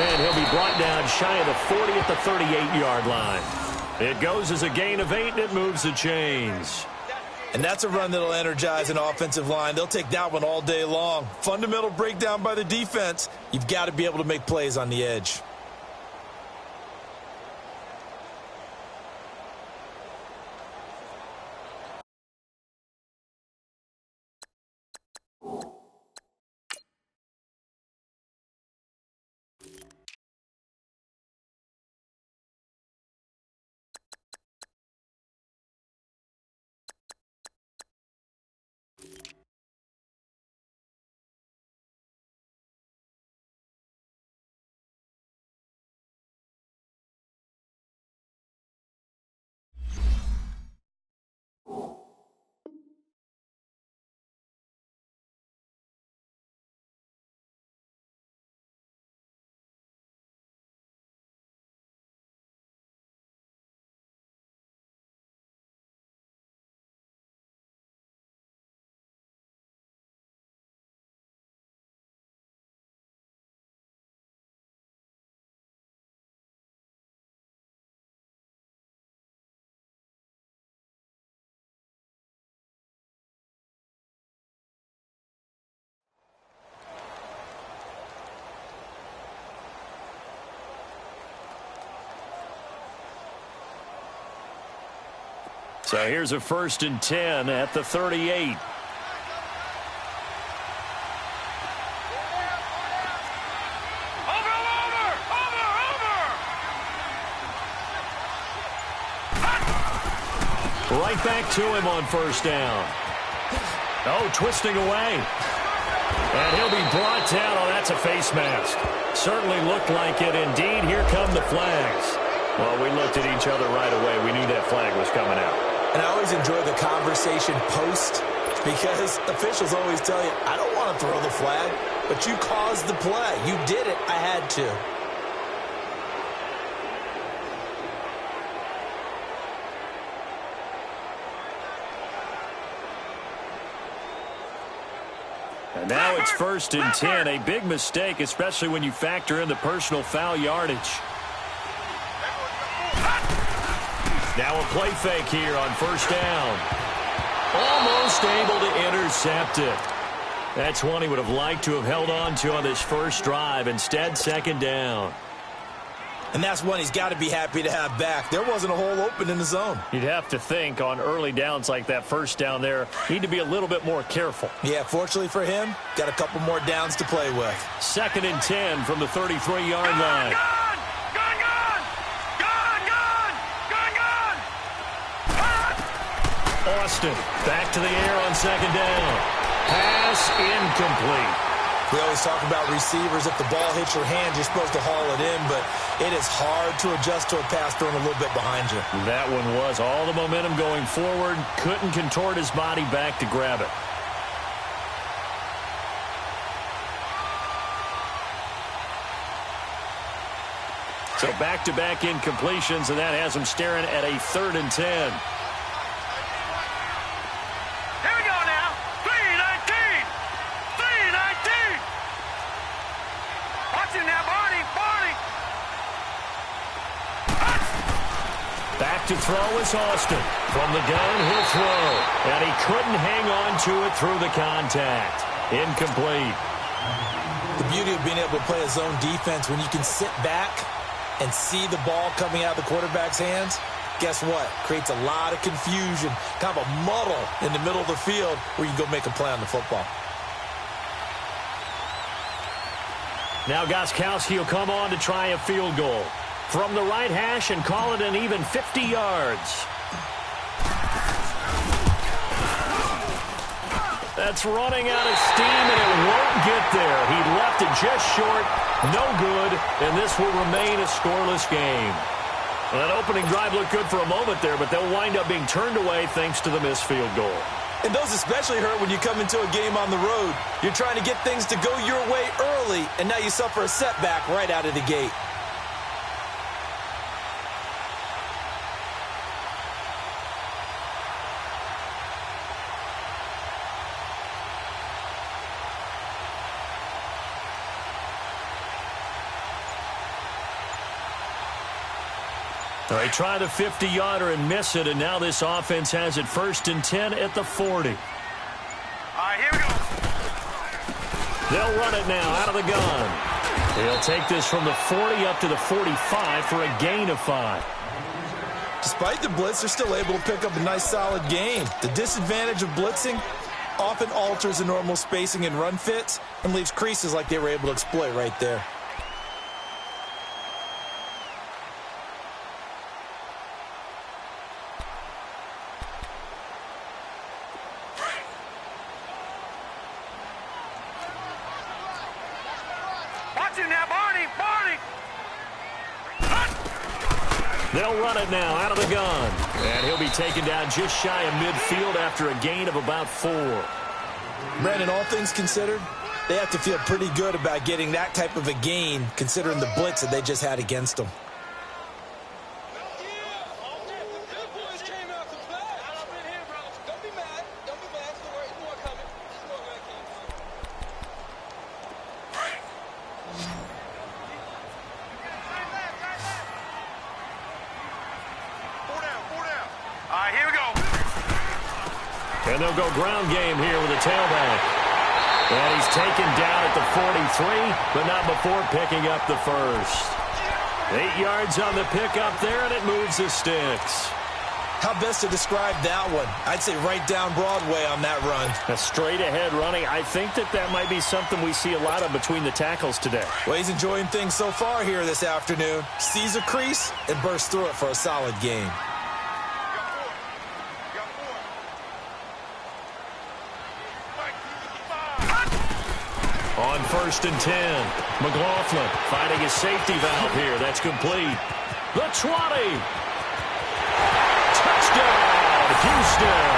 And he'll be brought down shy of the 40 at the 38-yard line. It goes as a gain of 8, and it moves the chains. And that's a run that'll energize an offensive line. They'll take that one all day long. Fundamental breakdown by the defense. You've got to be able to make plays on the edge. So here's a 1st and 10 at the 38. Right back to him on 1st down. Oh, twisting away. And he'll be brought down. Oh, that's a face mask. Certainly looked like it. Indeed, here come the flags. Well, we looked at each other right away. We knew that flag was coming out. And I always enjoy the conversation post because officials always tell you, I don't want to throw the flag, but you caused the play. You did it. I had to. And now it's 1st and 10. A big mistake, especially when you factor in the personal foul yardage. Now a play fake here on 1st down. Almost able to intercept it. That's one he would have liked to have held on to on this first drive. Instead, 2nd down. And that's one he's got to be happy to have back. There wasn't a hole open in the zone. You'd have to think on early downs like that 1st down there, need to be a little bit more careful. Yeah, fortunately for him, got a couple more downs to play with. 2nd and 10 from the 33-yard line. Austin back to the air on 2nd down. Pass incomplete. We always talk about receivers. If the ball hits your hand, you're supposed to haul it in, but it is hard to adjust to a pass thrown a little bit behind you. That one was all the momentum going forward. Couldn't contort his body back to grab it. So back-to-back incompletions, and that has him staring at a 3rd and 10. Back to throw is Austin. From the gun, he'll throw. And he couldn't hang on to it through the contact. Incomplete. The beauty of being able to play a zone defense, when you can sit back and see the ball coming out of the quarterback's hands, guess what? Creates a lot of confusion, kind of a muddle in the middle of the field where you can go make a play on the football. Now Gostkowski will come on to try a field goal from the right hash and call it an even 50 yards. That's running out of steam, and it won't get there. He left it just short, no good, and this will remain a scoreless game. Well, that opening drive looked good for a moment there, but they'll wind up being turned away thanks to the missed field goal. And those especially hurt when you come into a game on the road. You're trying to get things to go your way early, and now you suffer a setback right out of the gate. They try the 50-yarder and miss it, and now this offense has it 1st and 10 at the 40. All right, here we go. They'll run it now out of the gun. He'll take this from the 40 up to the 45 for a gain of 5. Despite the blitz, they're still able to pick up a nice, solid gain. The disadvantage of blitzing often alters the normal spacing and run fits and leaves creases like they were able to exploit right there. Watch it now, Barney! They'll run it now out of the gun. And he'll be taken down just shy of midfield after a gain of about 4. Brandon, all things considered, they have to feel pretty good about getting that type of a gain considering the blitz that they just had against them. All right, here we go. And they'll go ground game here with a tailback. And he's taken down at the 43, but not before picking up the first. 8 yards on the pickup there, and it moves the sticks. How best to describe that one? I'd say right down Broadway on that run. A straight-ahead running. I think that might be something we see a lot of between the tackles today. Well, he's enjoying things so far here this afternoon. Sees a crease and bursts through it for a solid gain. On 1st and 10, McLaughlin finding his safety valve here. That's complete. The 20. Touchdown, Houston.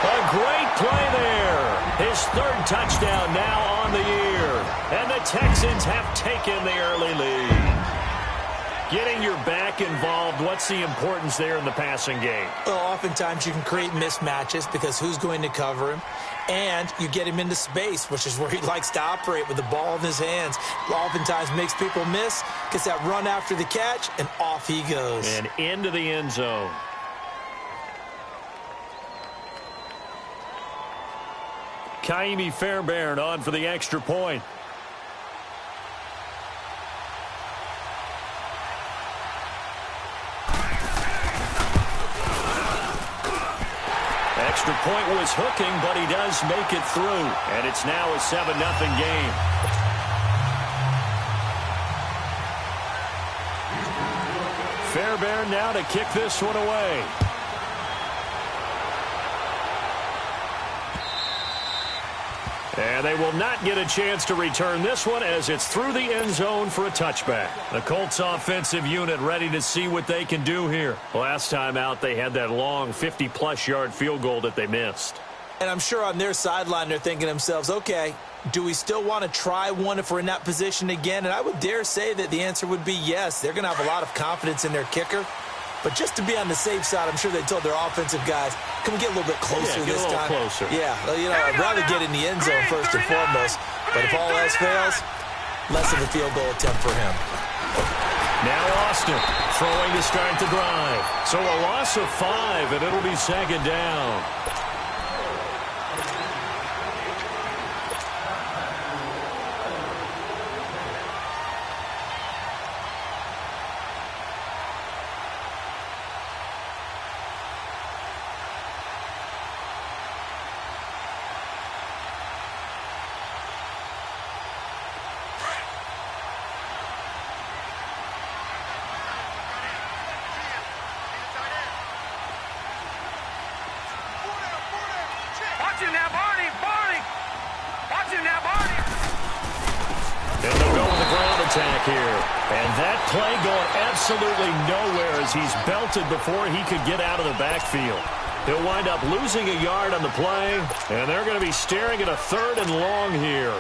A great play there. His 3rd touchdown now on the year. And the Texans have taken the early lead. Getting your back involved, what's the importance there in the passing game? Well, oftentimes you can create mismatches because who's going to cover him? And you get him into space, which is where he likes to operate with the ball in his hands. Oftentimes makes people miss, gets that run after the catch, and off he goes. And into the end zone. Kaimi Fairbairn on for the extra point. Extra point was hooking, but he does make it through. And it's now a 7-0 game. Fairbairn now to kick this one away. And they will not get a chance to return this one as it's through the end zone for a touchback. The Colts offensive unit ready to see what they can do here. Last time out, they had that long 50-plus yard field goal that they missed. And I'm sure on their sideline they're thinking to themselves, okay, do we still want to try one if we're in that position again? And I would dare say that the answer would be yes. They're going to have a lot of confidence in their kicker. But just to be on the safe side, I'm sure they told their offensive guys, can we get a little bit closer this time? Closer. Yeah, you know, I'd rather get in the end zone first and foremost. But if all else fails, less of a field goal attempt for him. Now Austin throwing to start the drive. So a loss of 5, and it'll be 2nd down. Here. And that play going absolutely nowhere as he's belted before he could get out of the backfield. He'll wind up losing a yard on the play, and they're going to be staring at a 3rd and long here.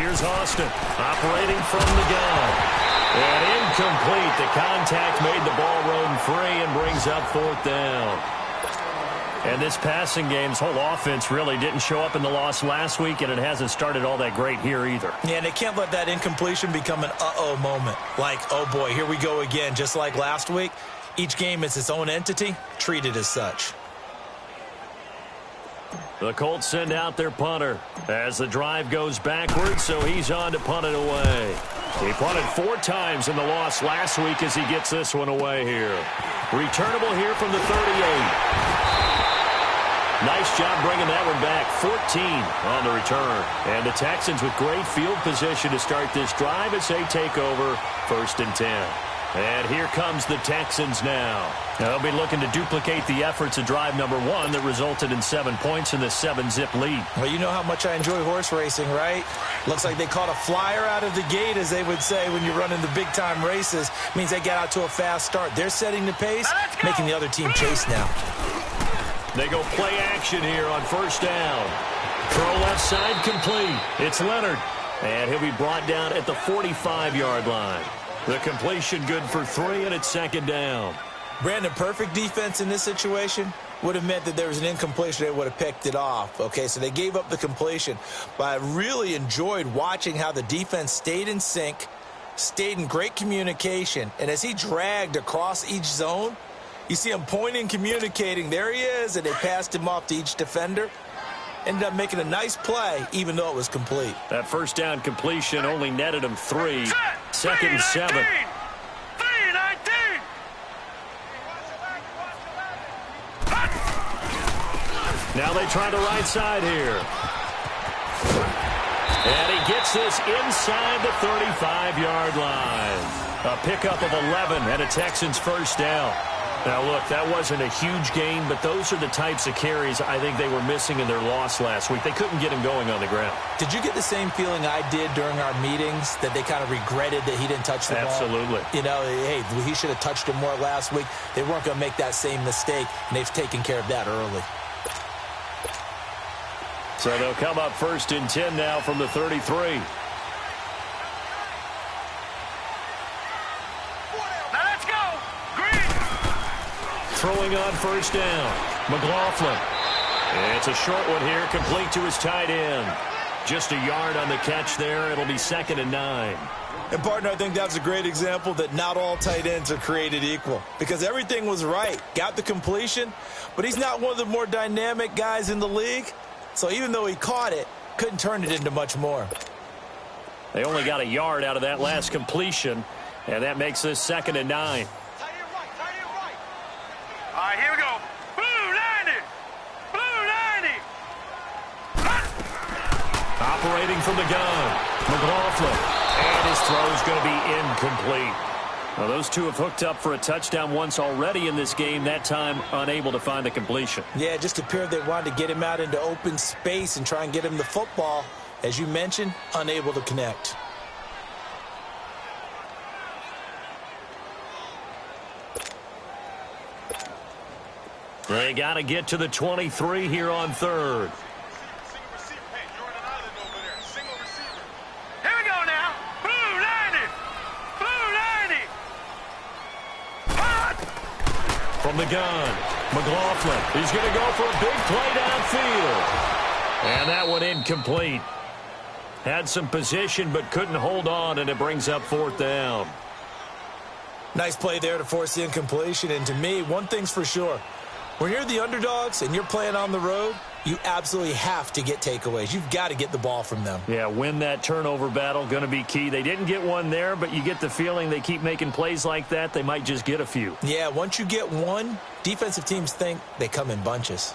Here's Austin operating from the gun. And incomplete. The contact made the ball roam free and brings up 4th down. And this passing game's whole offense really didn't show up in the loss last week, and it hasn't started all that great here either. Yeah, and they can't let that incompletion become an uh-oh moment. Like, oh boy, here we go again, just like last week. Each game is its own entity, treated as such. The Colts send out their punter as the drive goes backwards, so he's on to punt it away. He punted 4 times in the loss last week as he gets this one away here. Returnable here from the 38. Nice job bringing that one back. 14 on the return. And the Texans with great field position to start this drive as they take over 1st and 10. And here comes the Texans now. They'll be looking to duplicate the efforts of drive number 1 that resulted in 7 points in the 7-zip lead. Well, you know how much I enjoy horse racing, right? Looks like they caught a flyer out of the gate, as they would say when you're running the big-time races. Means they get out to a fast start. They're setting the pace, making the other team chase now. They go play action here on 1st down. Throw left side complete. It's Leonard. And he'll be brought down at the 45-yard line. The completion good for 3, and it's 2nd down. Brandon, perfect defense in this situation would have meant that there was an incompletion. They would have picked it off. Okay, so they gave up the completion. But I really enjoyed watching how the defense stayed in sync, stayed in great communication. And as he dragged across each zone, you see him pointing, communicating. There he is, and they passed him off to each defender. Ended up making a nice play, even though it was complete. That 1st down completion only netted him 3. 2nd and 7. 3-19. Now they try the right side here. And he gets this inside the 35-yard line. A pickup of 11 and a Texans 1st down. Now, look, that wasn't a huge gain, but those are the types of carries I think they were missing in their loss last week. They couldn't get him going on the ground. Did you get the same feeling I did during our meetings, that they kind of regretted that he didn't touch the ball? Absolutely. You know, hey, he should have touched him more last week. They weren't going to make that same mistake, and they've taken care of that early. So they'll come up 1st and 10 now from the 33. Throwing on 1st down. McLaughlin. It's a short one here, complete to his tight end. Just a yard on the catch there. It'll be 2nd and 9. And, partner, I think that's a great example that not all tight ends are created equal, because everything was right. Got the completion, but he's not one of the more dynamic guys in the league. So even though he caught it, couldn't turn it into much more. They only got a yard out of that last completion, and that makes this 2nd and 9. All right, here we go. Blue 90. Blue 90. Operating from the gun. McLaughlin. And his throw's going to be incomplete. Now, those two have hooked up for a touchdown once already in this game, that time unable to find the completion. Yeah, it just appeared they wanted to get him out into open space and try and get him the football. As you mentioned, unable to connect. They got to get to the 23 here on 3rd. Here we go now. Blue 90. Blue 90. From the gun, McLaughlin. He's going to go for a big play downfield. And that one incomplete. Had some position but couldn't hold on, and it brings up 4th down. Nice play there to force the incompletion. And to me, one thing's for sure. When you're the underdogs and you're playing on the road, you absolutely have to get takeaways. You've got to get the ball from them. Yeah, win that turnover battle, going to be key. They didn't get one there, but you get the feeling they keep making plays like that, they might just get a few. Yeah, once you get one, defensive teams think they come in bunches.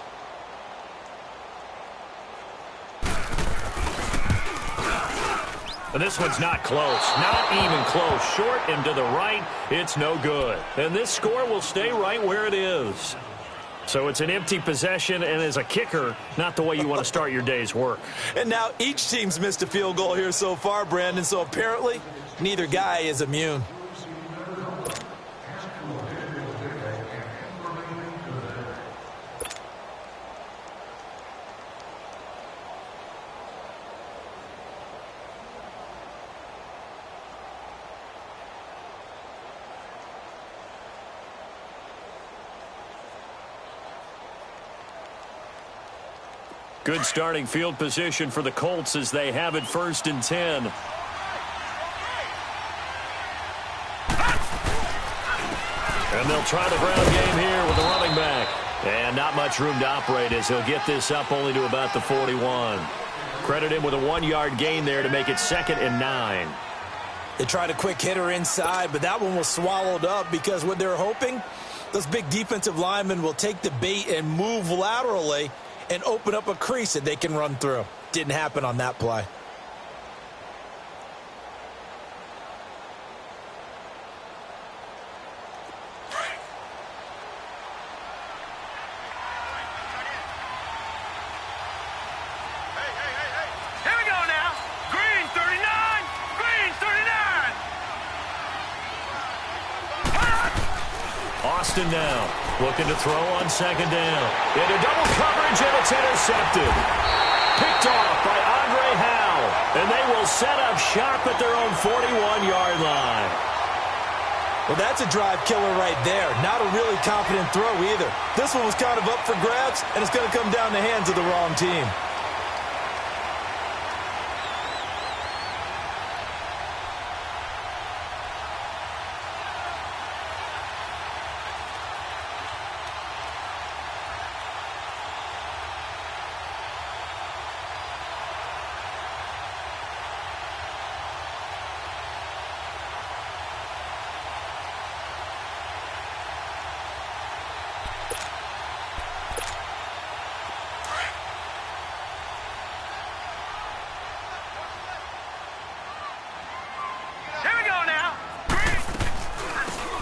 And this one's not close. Not even close. Short and to the right, it's no good. And this score will stay right where it is. So it's an empty possession, and as a kicker, not the way you want to start your day's work. And now each team's missed a field goal here so far, Brandon, so apparently neither guy is immune. Good starting field position for the Colts as they have it 1st and 10. And they'll try the ground game here with the running back. And not much room to operate as he'll get this up only to about the 41. Credit him with a 1-yard gain there to make it 2nd and 9. They tried a quick hitter inside, but that one was swallowed up because what they're hoping, those big defensive linemen will take the bait and move laterally and open up a crease that they can run through. Didn't happen on that play. Austin now looking to throw on 2nd down. Into double coverage, and it's intercepted. Picked off by Andre Howe. And they will set up shop at their own 41-yard line. Well, that's a drive killer right there. Not a really confident throw either. This one was kind of up for grabs, and it's going to come down the hands of the wrong team.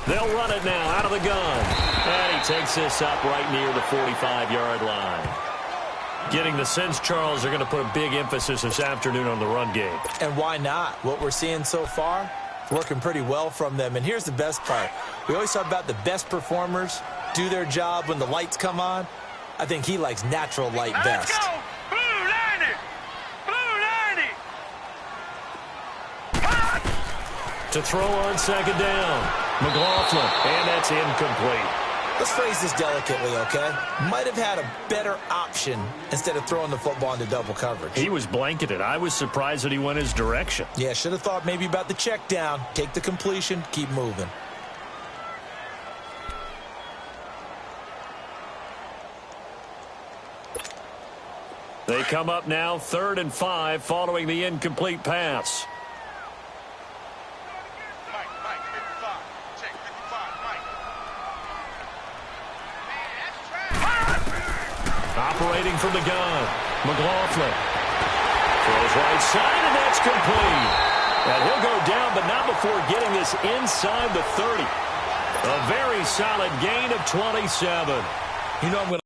They'll run it now out of the gun. And he takes this up right near the 45-yard line. Getting the sense, Charles, they're going to put a big emphasis this afternoon on the run game. And why not? What we're seeing so far, working pretty well from them. And here's the best part. We always talk about the best performers do their job when the lights come on. I think he likes natural light best. Let's go! Blue 90! Blue 90! To throw on 2nd down. McLaughlin, and that's incomplete. Let's phrase this delicately, okay? Might have had a better option instead of throwing the football into double coverage. He was blanketed. I was surprised that he went his direction. Yeah, should have thought maybe about the check down. Take the completion, keep moving. They come up now 3rd and 5 following the incomplete pass. Operating from the gun, McLaughlin throws right side, and that's complete. And he'll go down, but not before getting this inside the 30. A very solid gain of 27. You know I'm going to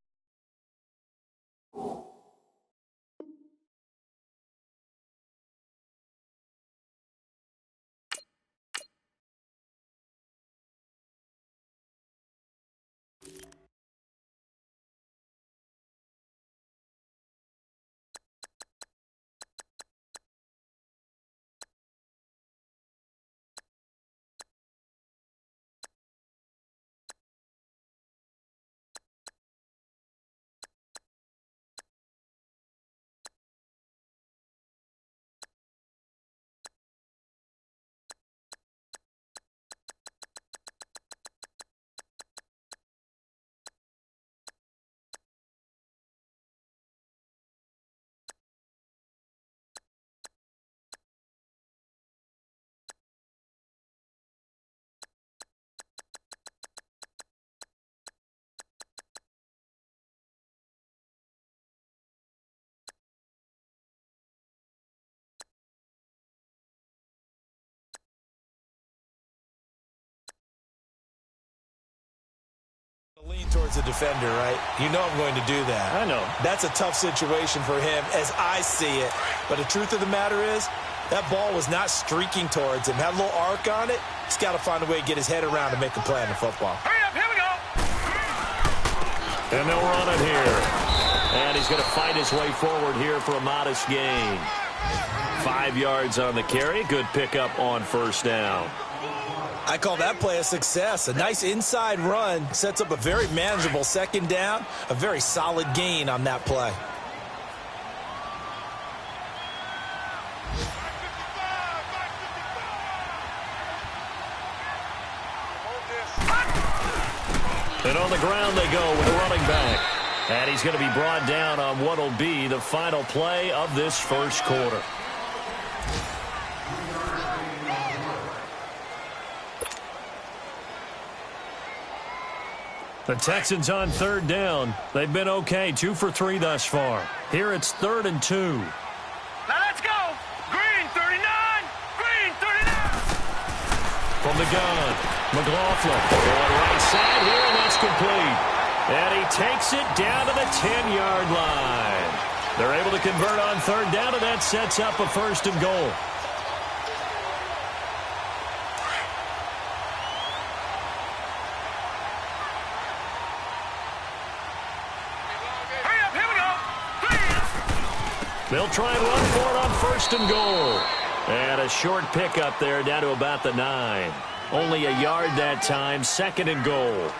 lean towards the defender, right? You know I'm going to do that. I know. That's a tough situation for him as I see it. But the truth of the matter is, that ball was not streaking towards him. Had a little arc on it. He's got to find a way to get his head around to make a play on the football. Hurry up, here we go! And they'll run it here. And he's going to fight his way forward here for a modest gain. 5 yards on the carry. Good pickup on 1st down. I call that play a success. A nice inside run sets up a very manageable 2nd down. A very solid gain on that play. And on the ground they go with a running back. And he's going to be brought down on what will be the final play of this first quarter. The Texans on third down. They've been okay, 2 for 3 thus far. Here it's 3rd and 2. Now let's go. Green 39. Green 39. From the gun, McLaughlin going right side here, and that's complete. And he takes it down to the 10-yard line. They're able to convert on third down, and that sets up a 1st and goal. They'll try and run for it on 1st and goal. And a short pickup there down to about the 9. Only a yard that time, 2nd and goal.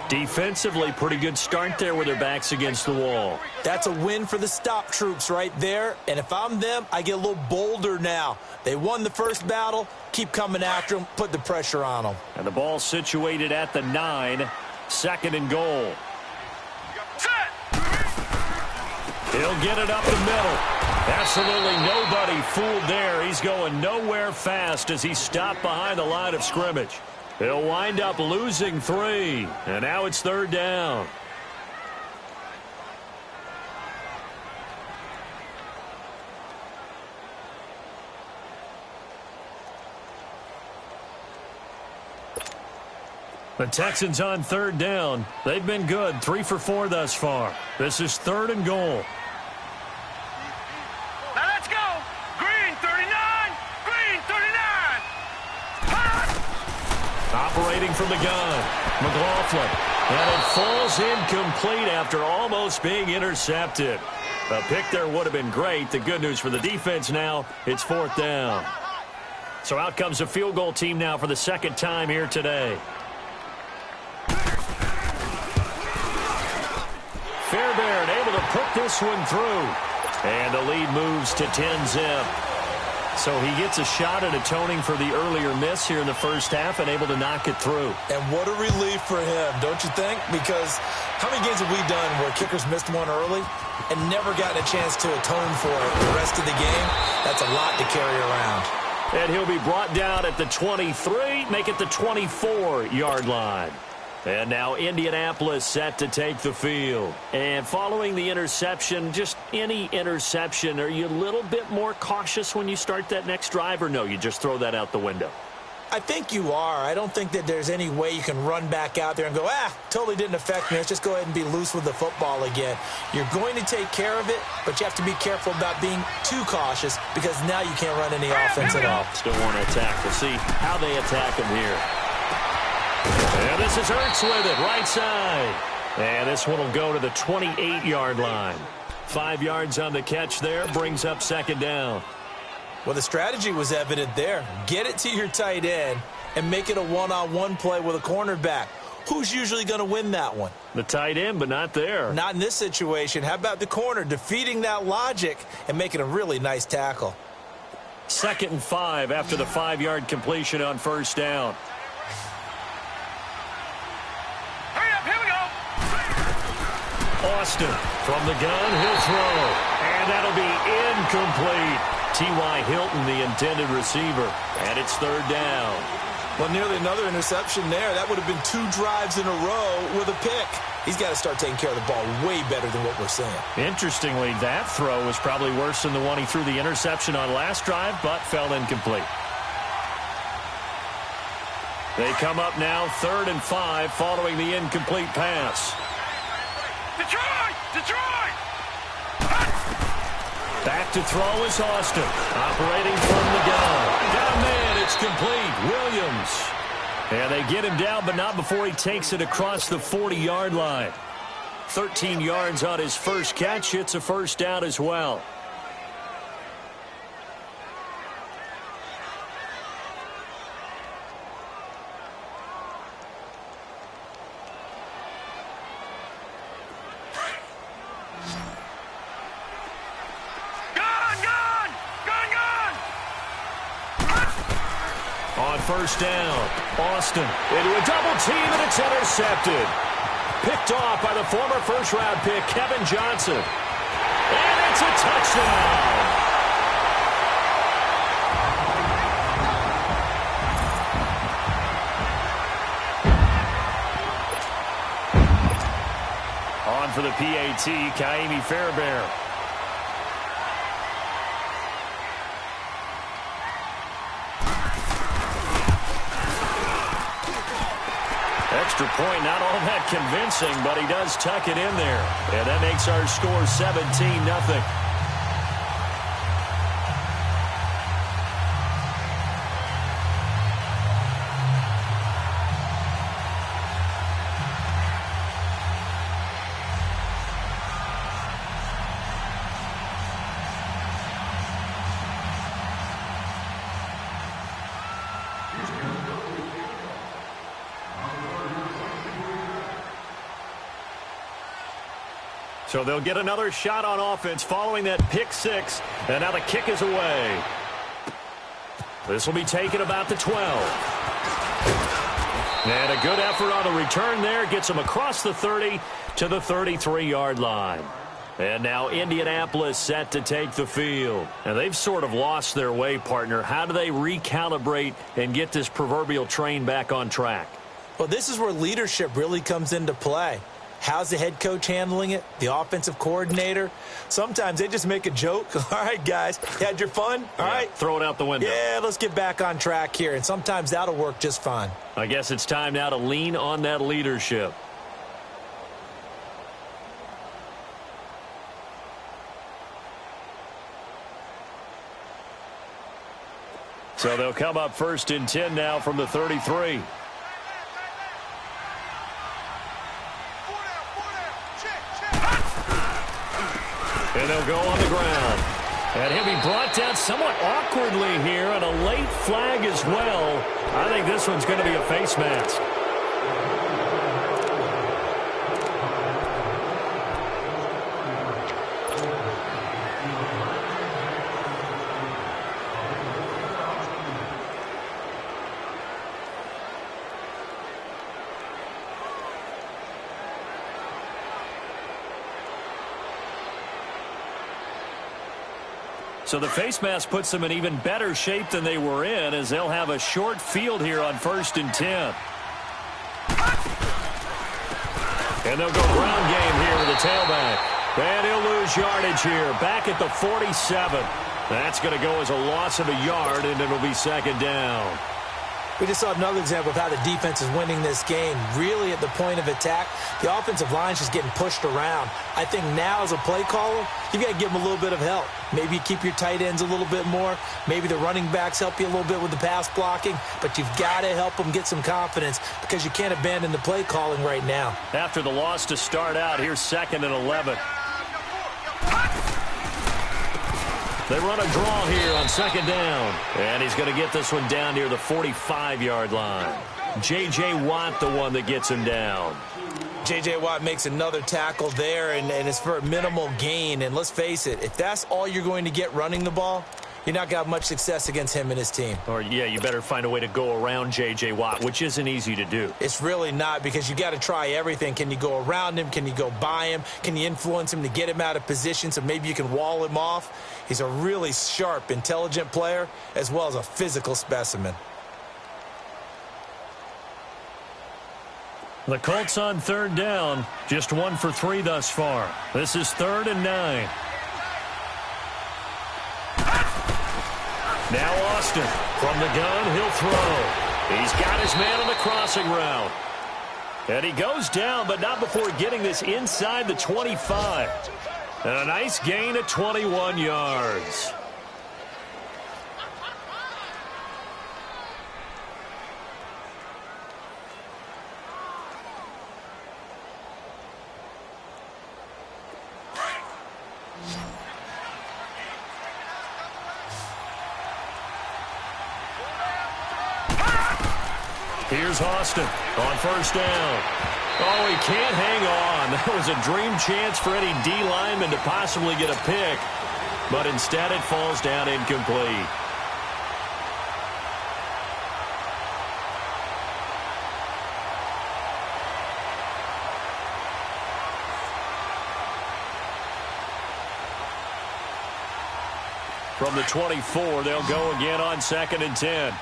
Defensively, pretty good start there with their backs against the wall. That's a win for the stop troops right there. And if I'm them, I get a little bolder now. They won the first battle. Keep coming after them. Put the pressure on them. And the ball situated at the 9. 2nd and goal. He'll get it up the middle. Absolutely nobody fooled there. He's going nowhere fast as he's stopped behind the line of scrimmage. He'll wind up losing 3. And now it's 3rd down. The Texans on 3rd down. They've been good, 3 for 4 thus far. This is 3rd and goal. Now let's go. Green 39. Green 39. Operating from the gun, McLaughlin. And it falls incomplete after almost being intercepted. A pick there would have been great. The good news for the defense now, it's 4th down. So out comes a field goal team now for the 2nd time here today. Fairbairn able to put this one through. And the lead moves to 10-zip. So he gets a shot at atoning for the earlier miss here in the first half and able to knock it through. And what a relief for him, don't you think? Because how many games have we done where kickers missed one early and never gotten a chance to atone for it the rest of the game? That's a lot to carry around. And he'll be brought down at the 23, make it the 24-yard line. And now Indianapolis set to take the field. And following the interception, just any interception, are you a little bit more cautious when you start that next drive, or no, you just throw that out the window? I think you are. I don't think that there's any way you can run back out there and go, totally didn't affect me. Let's just go ahead and be loose with the football again. You're going to take care of it, but you have to be careful about being too cautious because now you can't run any offense at all. Still want to attack. We'll see how they attack him here. And this is Ertz with it, right side. And this one will go to the 28-yard line. 5 yards on the catch there, brings up 2nd down. Well, the strategy was evident there. Get it to your tight end and make it a one-on-one play with a cornerback. Who's usually going to win that one? The tight end, but not there. Not in this situation. How about the corner defeating that logic and making a really nice tackle? 2nd and 5 after the 5-yard completion on 1st down. Austin from the gun, he'll throw. And that'll be incomplete. T.Y. Hilton, the intended receiver. And it's 3rd down. Well, nearly another interception there. That would have been 2 drives in a row with a pick. He's got to start taking care of the ball way better than what we're seeing. Interestingly, that throw was probably worse than the one he threw the interception on last drive, but fell incomplete. They come up now 3rd and 5 following the incomplete pass. Detroit! Detroit! Back to throw is Austin. Operating from the gun. Got a man. It's complete. Williams. And they get him down, but not before he takes it across the 40-yard line. 13 yards on his first catch. It's a 1st down as well. first down. Austin into a double team, and it's intercepted. Picked off by the former first-round pick, Kevin Johnson. And it's a touchdown. On for the PAT, Kaimi Fairbairn. Extra point, not all that convincing, but he does tuck it in there. And that makes our score 17-0. So they'll get another shot on offense following that pick six. And now the kick is away. This will be taken about the 12. And a good effort on the return there. Gets them across the 30 to the 33-yard line. And now Indianapolis set to take the field. And they've sort of lost their way, partner. How do they recalibrate and get this proverbial train back on track? Well, this is where leadership really comes into play. How's the head coach handling it? The offensive coordinator? Sometimes they just make a joke. All right, guys, you had your fun? All right. Throw it out the window. Yeah, let's get back on track here. And sometimes that'll work just fine. I guess it's time now to lean on that leadership. So they'll come up 1st and 10 now from the 33. And they'll go on the ground. And he'll be brought down somewhat awkwardly here, and a late flag as well. I think this one's going to be a face mask. So the face mask puts them in even better shape than they were in, as they'll have a short field here on 1st and 10. And they'll go ground game here with the tailback. And he'll lose yardage here, back at the 47. That's going to go as a loss of a yard, and it'll be 2nd down. We just saw another example of how the defense is winning this game. Really at the point of attack, the offensive line's just getting pushed around. I think now as a play caller, you've got to give them a little bit of help. Maybe you keep your tight ends a little bit more. Maybe the running backs help you a little bit with the pass blocking. But you've got to help them get some confidence because you can't abandon the play calling right now. After the loss to start out, here's 2nd and 11. They run a draw here on 2nd down. And he's going to get this one down near the 45-yard line. J.J. Watt, the one that gets him down. J.J. Watt makes another tackle there, and it's for a minimal gain. And let's face it, if that's all you're going to get running the ball, you're not going to have much success against him and his team. Or, yeah, you better find a way to go around J.J. Watt, which isn't easy to do. It's really not, because you got to try everything. Can you go around him? Can you go by him? Can you influence him to get him out of position so maybe you can wall him off? He's a really sharp, intelligent player, as well as a physical specimen. The Colts on 3rd down, just 1 for 3 thus far. This is 3rd and 9. Now Austin, from the gun, he'll throw. He's got his man on the crossing route. And he goes down, but not before getting this inside the 25. And a nice gain of 21 yards. Here's Austin on 1st down. Oh, he can't hang on. That was a dream chance for any D lineman to possibly get a pick, but instead it falls down incomplete. From the 24, they'll go again on 2nd and 10.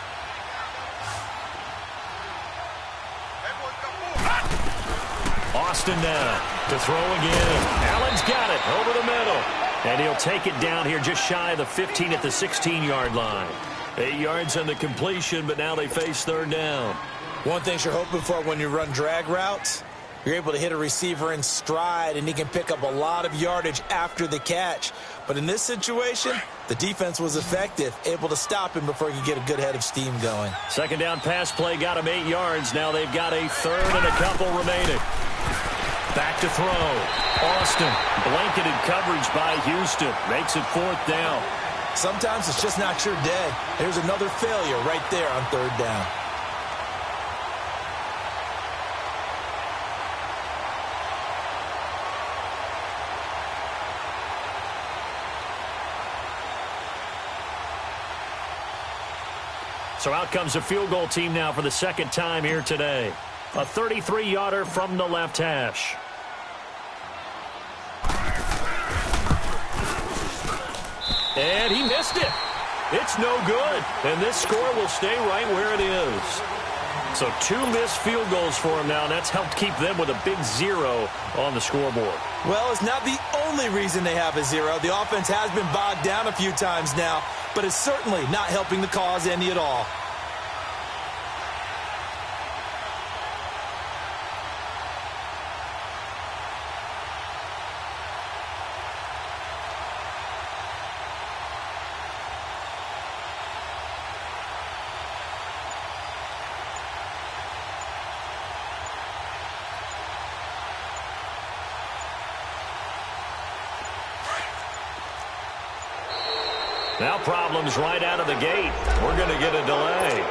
Austin now to throw again. Allen's got it over the middle. And he'll take it down here just shy of the 15 at the 16-yard line. 8 yards on the completion, but now they face 3rd down. One thing you're hoping for when you run drag routes, you're able to hit a receiver in stride, and he can pick up a lot of yardage after the catch. But in this situation, the defense was effective, able to stop him before he could get a good head of steam going. 2nd down pass play got him 8 yards. Now they've got a 3rd and a couple remaining. Back to throw. Austin, blanketed coverage by Houston. Makes it 4th down. Sometimes it's just not your day. There's another failure right there on 3rd down. So out comes a field goal team now for the 2nd time here today. A 33-yarder from the left hash. And he missed it. It's no good. And this score will stay right where it is. So 2 missed field goals for him now, and that's helped keep them with a big 0 on the scoreboard. Well, it's not the only reason they have a 0. The offense has been bogged down a few times now, but it's certainly not helping the cause any at all. Now problems right out of the gate. We're going to get a delay.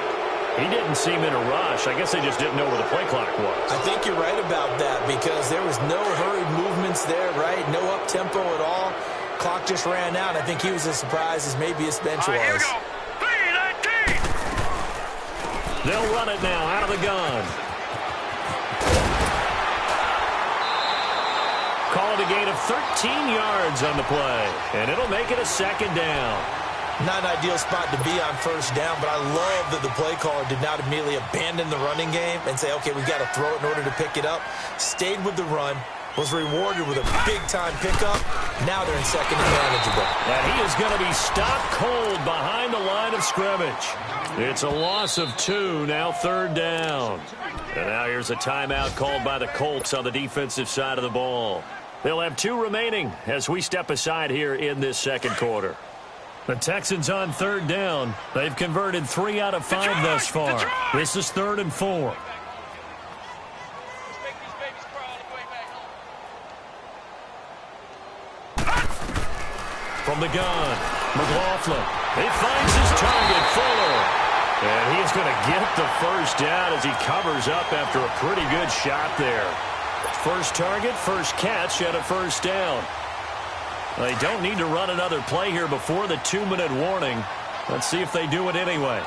He didn't seem in a rush. I guess they just didn't know where the play clock was. I think you're right about that because there was no hurried movements there, right? No up-tempo at all. Clock just ran out. I think he was as surprised as maybe his bench was. Here we go. 3-19. They'll run it now out of the gun. Call it a gain of 13 yards on the play, and it'll make it a 2nd down. Not an ideal spot to be on 1st down, but I love that the play caller did not immediately abandon the running game and say, okay, we've got to throw it in order to pick it up. Stayed with the run, was rewarded with a big-time pickup. Now they're in 2nd and manageable. And he is going to be stopped cold behind the line of scrimmage. It's a loss of 2, now 3rd down. And now here's a timeout called by the Colts on the defensive side of the ball. They'll have 2 remaining as we step aside here in this 2nd quarter. The Texans on 3rd down. They've converted 3 out of 5 thus far. This is 3rd and 4. From the gun, McLaughlin. He finds his target, Fuller. And he's going to get the 1st down as he covers up after a pretty good shot there. First target, first catch, and a 1st down. They don't need to run another play here before the 2-minute warning. Let's see if they do it anyway.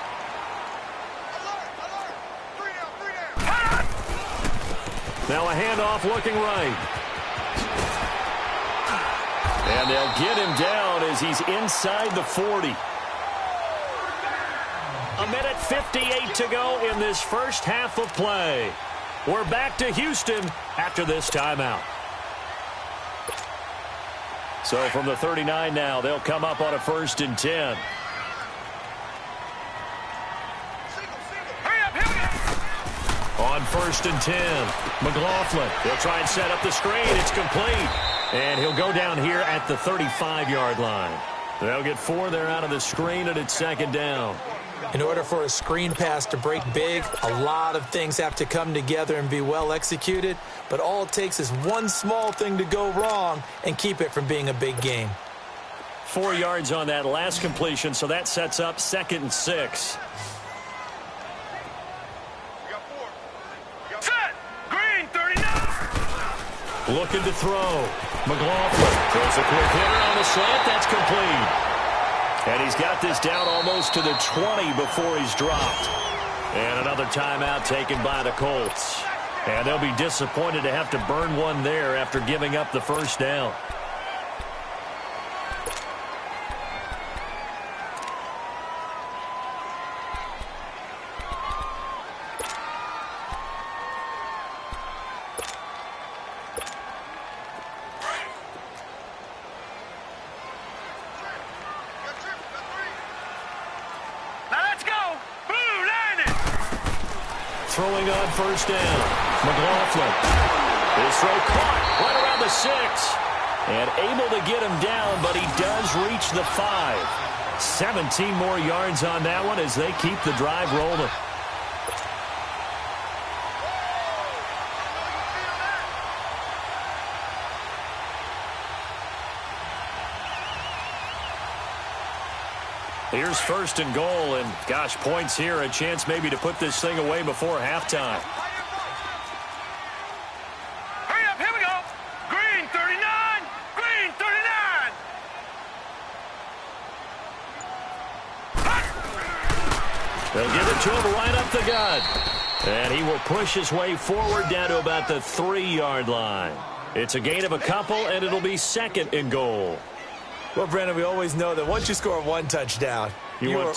Now a handoff looking right. And they'll get him down as he's inside the 40. A minute 58 to go in this first half of play. We're back to Houston after this timeout. So from the 39 now, they'll come up on a 1st and 10. On 1st and 10, McLaughlin. He'll try and set up the screen. It's complete. And he'll go down here at the 35-yard line. They'll get 4 there out of the screen, and it's 2nd down. In order for a screen pass to break big, a lot of things have to come together and be well executed. But all it takes is one small thing to go wrong and keep it from being a big game. 4 yards on that last completion, so that sets up 2nd and 6. Set. Green, 39. Looking to throw. McLaughlin throws a quick hitter on the slant. That's complete. And he's got this down almost to the 20 before he's dropped. And another timeout taken by the Colts. And they'll be disappointed to have to burn one there after giving up the 1st down. throwing on first down. McLaughlin. His throw caught right around the 6. And able to get him down, but he does reach the 5. 17 more yards on that one as they keep the drive rolling. Here's first and goal, and gosh, points here, a chance maybe to put this thing away before halftime. Hurry up, here we go. Green 39, green 39. They'll give it to him right up the gut. And he will push his way forward down to about the 3-yard line. It's a gain of a couple, and it'll be second and goal. Well, Brandon, we always know that once you score one touchdown, you're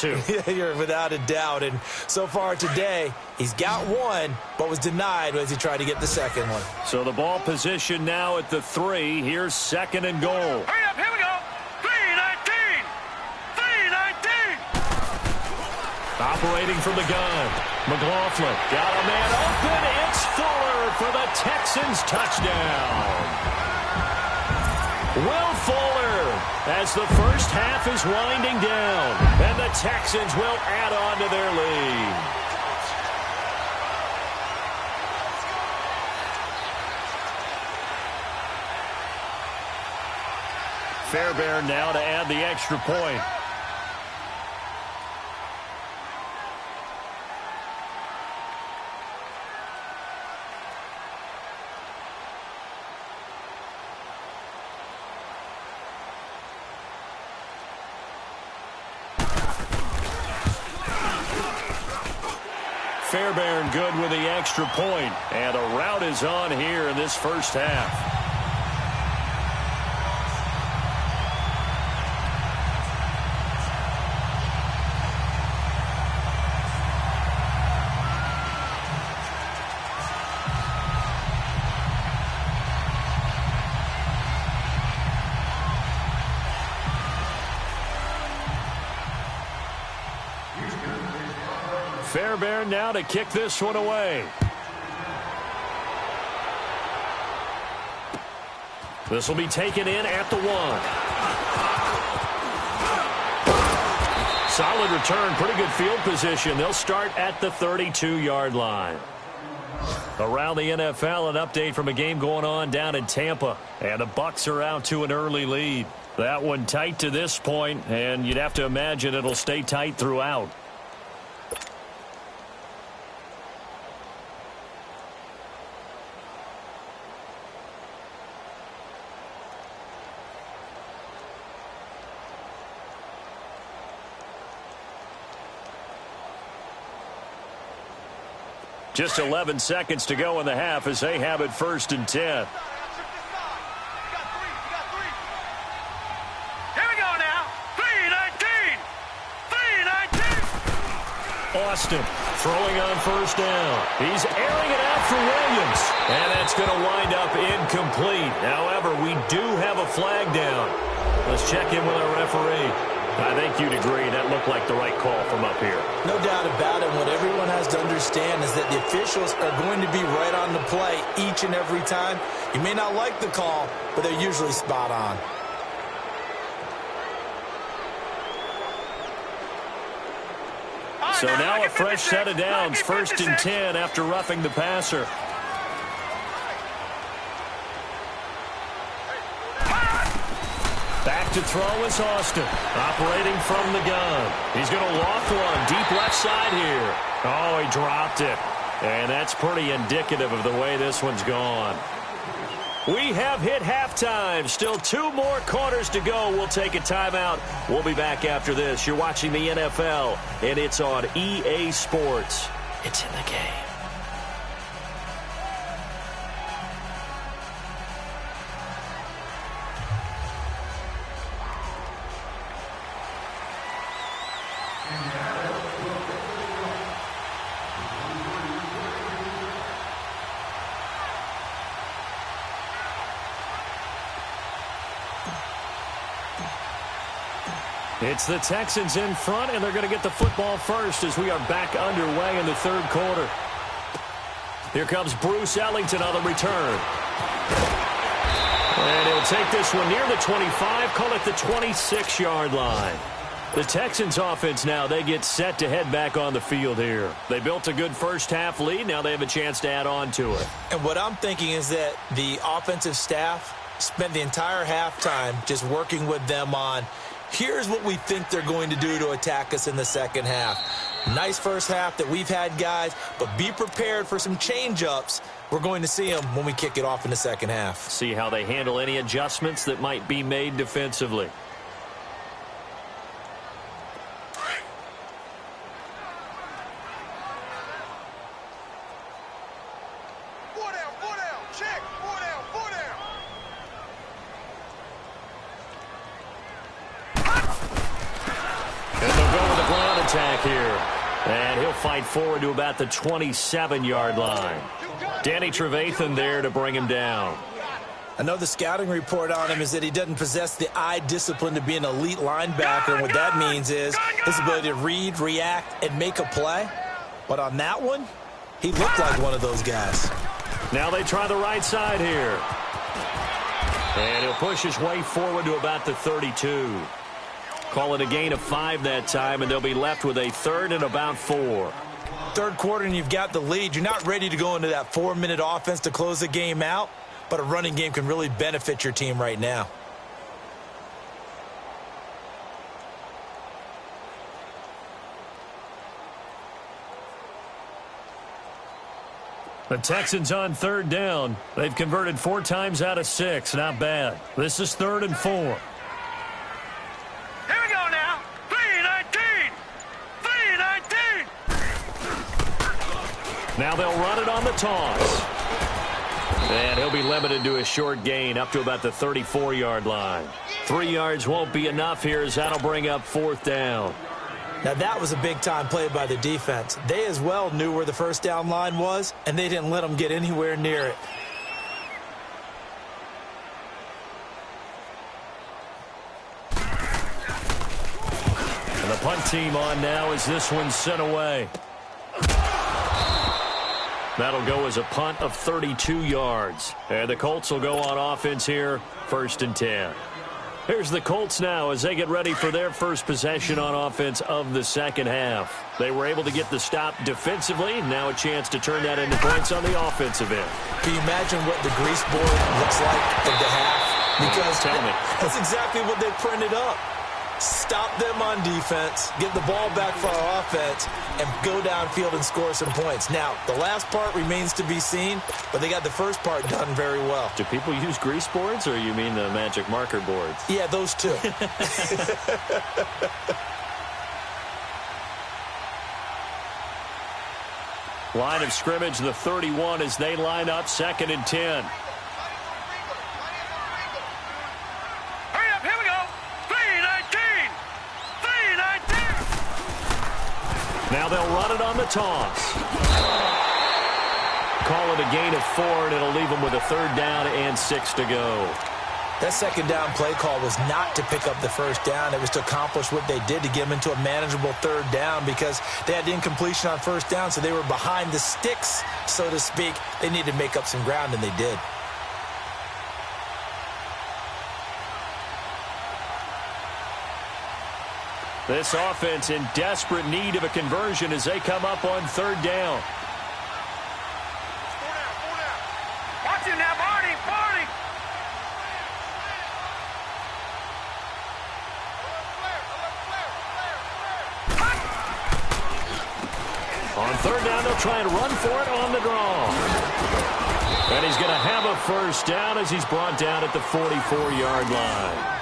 without a doubt. And so far today, he's got one, but was denied as he tried to get the second one. So the ball position now at the 3. Here's second and goal. Hurry up, here we go. 319, 319. Operating from the gun. McLaughlin got a man open. It's Fuller for the Texans touchdown. Will Fuller, as the first half is winding down, and the Texans will add on to their lead. Fairbairn now to add the extra point. Fairbairn good with the extra point, and a rout is on here in this first half. Fairbairn now to kick this one away. This will be taken in at the 1. Solid return, pretty good field position. They'll start at the 32-yard line. Around the NFL, an update from a game going on down in Tampa. And the Bucs are out to an early lead. That one tight to this point, and you'd have to imagine it'll stay tight throughout. Just 11 seconds to go in the half as they have it first and 10. Here we go now. 319, 319. Austin throwing on first down. He's airing it out for Williams. And that's going to wind up incomplete. However, we do have a flag down. Let's check in with our referee. I think you'd agree that looked like the right call from up here. No doubt about it. What everyone has to understand is that the officials are going to be right on the play each and every time. You may not like the call, but they're usually spot on. So now a fresh set of downs, first and 10 after roughing the passer. Back to throw is Austin, operating from the gun. He's going to loft one, deep left side here. Oh, he dropped it. And that's pretty indicative of the way this one's gone. We have hit halftime. Still 2 more quarters to go. We'll take a timeout. We'll be back after this. You're watching the NFL, and it's on EA Sports. It's in the game. It's the Texans in front, and they're going to get the football first as we are back underway in the third quarter. Here comes Bruce Ellington on the return. And he'll take this one near the 25, call it the 26-yard line. The Texans offense now, they get set to head back on the field here. They built a good first-half lead. Now they have a chance to add on to it. And what I'm thinking is that the offensive staff spent the entire halftime just working with them on, here's what we think they're going to do to attack us in the second half. Nice first half that we've had, guys, but be prepared for some change-ups. We're going to see them when we kick it off in the second half. See how they handle any adjustments that might be made defensively. Attack here, and he'll fight forward to about the 27-yard line. Danny Trevathan there to bring him down. I know the scouting report on him is that he doesn't possess the eye discipline to be an elite linebacker, and what that means is his ability to read, react, and make a play. But on that one, he looked like one of those guys. Now they try the right side here. And he'll push his way forward to about the 32. Call it a gain of 5 that time, and they'll be left with a third and about 4. Third quarter, and you've got the lead. You're not ready to go into that 4-minute offense to close the game out, but a running game can really benefit your team right now. The Texans on third down. They've converted 4 times out of 6. Not bad. This is 3rd and 4. Now they'll run it on the toss. And he'll be limited to a short gain up to about the 34-yard line. 3 yards won't be enough here as that'll bring up 4th down. Now that was a big-time play by the defense. They as well knew where the first down line was, and they didn't let them get anywhere near it. And the punt team on now as this one's sent away. That'll go as a punt of 32 yards. And the Colts will go on offense here, 1st and 10. Here's the Colts now as they get ready for their first possession on offense of the second half. They were able to get the stop defensively. Now a chance to turn that into points on the offensive end. Can you imagine what the grease board looks like at the half? Because tell me. That's exactly what they printed up. Stop them on defense, get the ball back for our offense, and go downfield and score some points. Now, the last part remains to be seen, but they got the first part done very well. Do people use grease boards, or you mean the magic marker boards? Yeah, those two. Line of scrimmage, the 31, as they line up 2nd and 10. Now they'll run it on the toss. Call it a gain of 4, and it'll leave them with a 3rd down and 6 to go. That second down play call was not to pick up the first down. It was to accomplish what they did to get them into a manageable 3rd down because they had incompletion on first down, so they were behind the sticks, so to speak. They needed to make up some ground, and they did. This offense in desperate need of a conversion as they come up on 3rd down. Watch him now, Barney, Barney. On 3rd down, they'll try and run for it on the draw. And he's going to have a first down as he's brought down at the 44-yard line.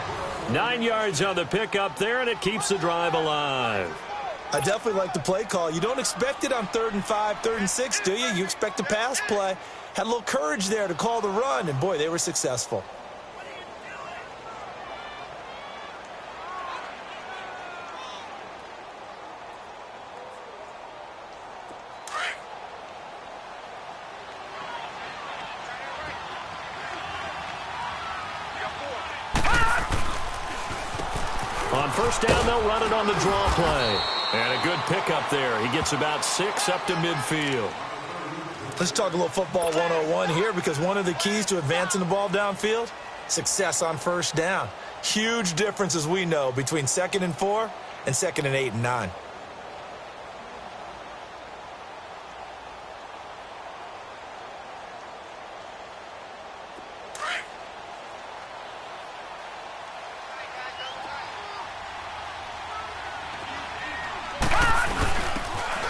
9 yards on the pickup there, and it keeps the drive alive. I definitely like the play call. You don't expect it on 3rd and 5, 3rd and 6, do you? You expect a pass play. Had a little courage there to call the run, and boy, they were successful. On 1st down, they'll run it on the draw play. And a good pickup there. He gets about 6 up to midfield. Let's talk a little football 101 here, because one of the keys to advancing the ball downfield, success on first down. Huge difference, as we know, between 2nd and 4 and 2nd and 8 and 9.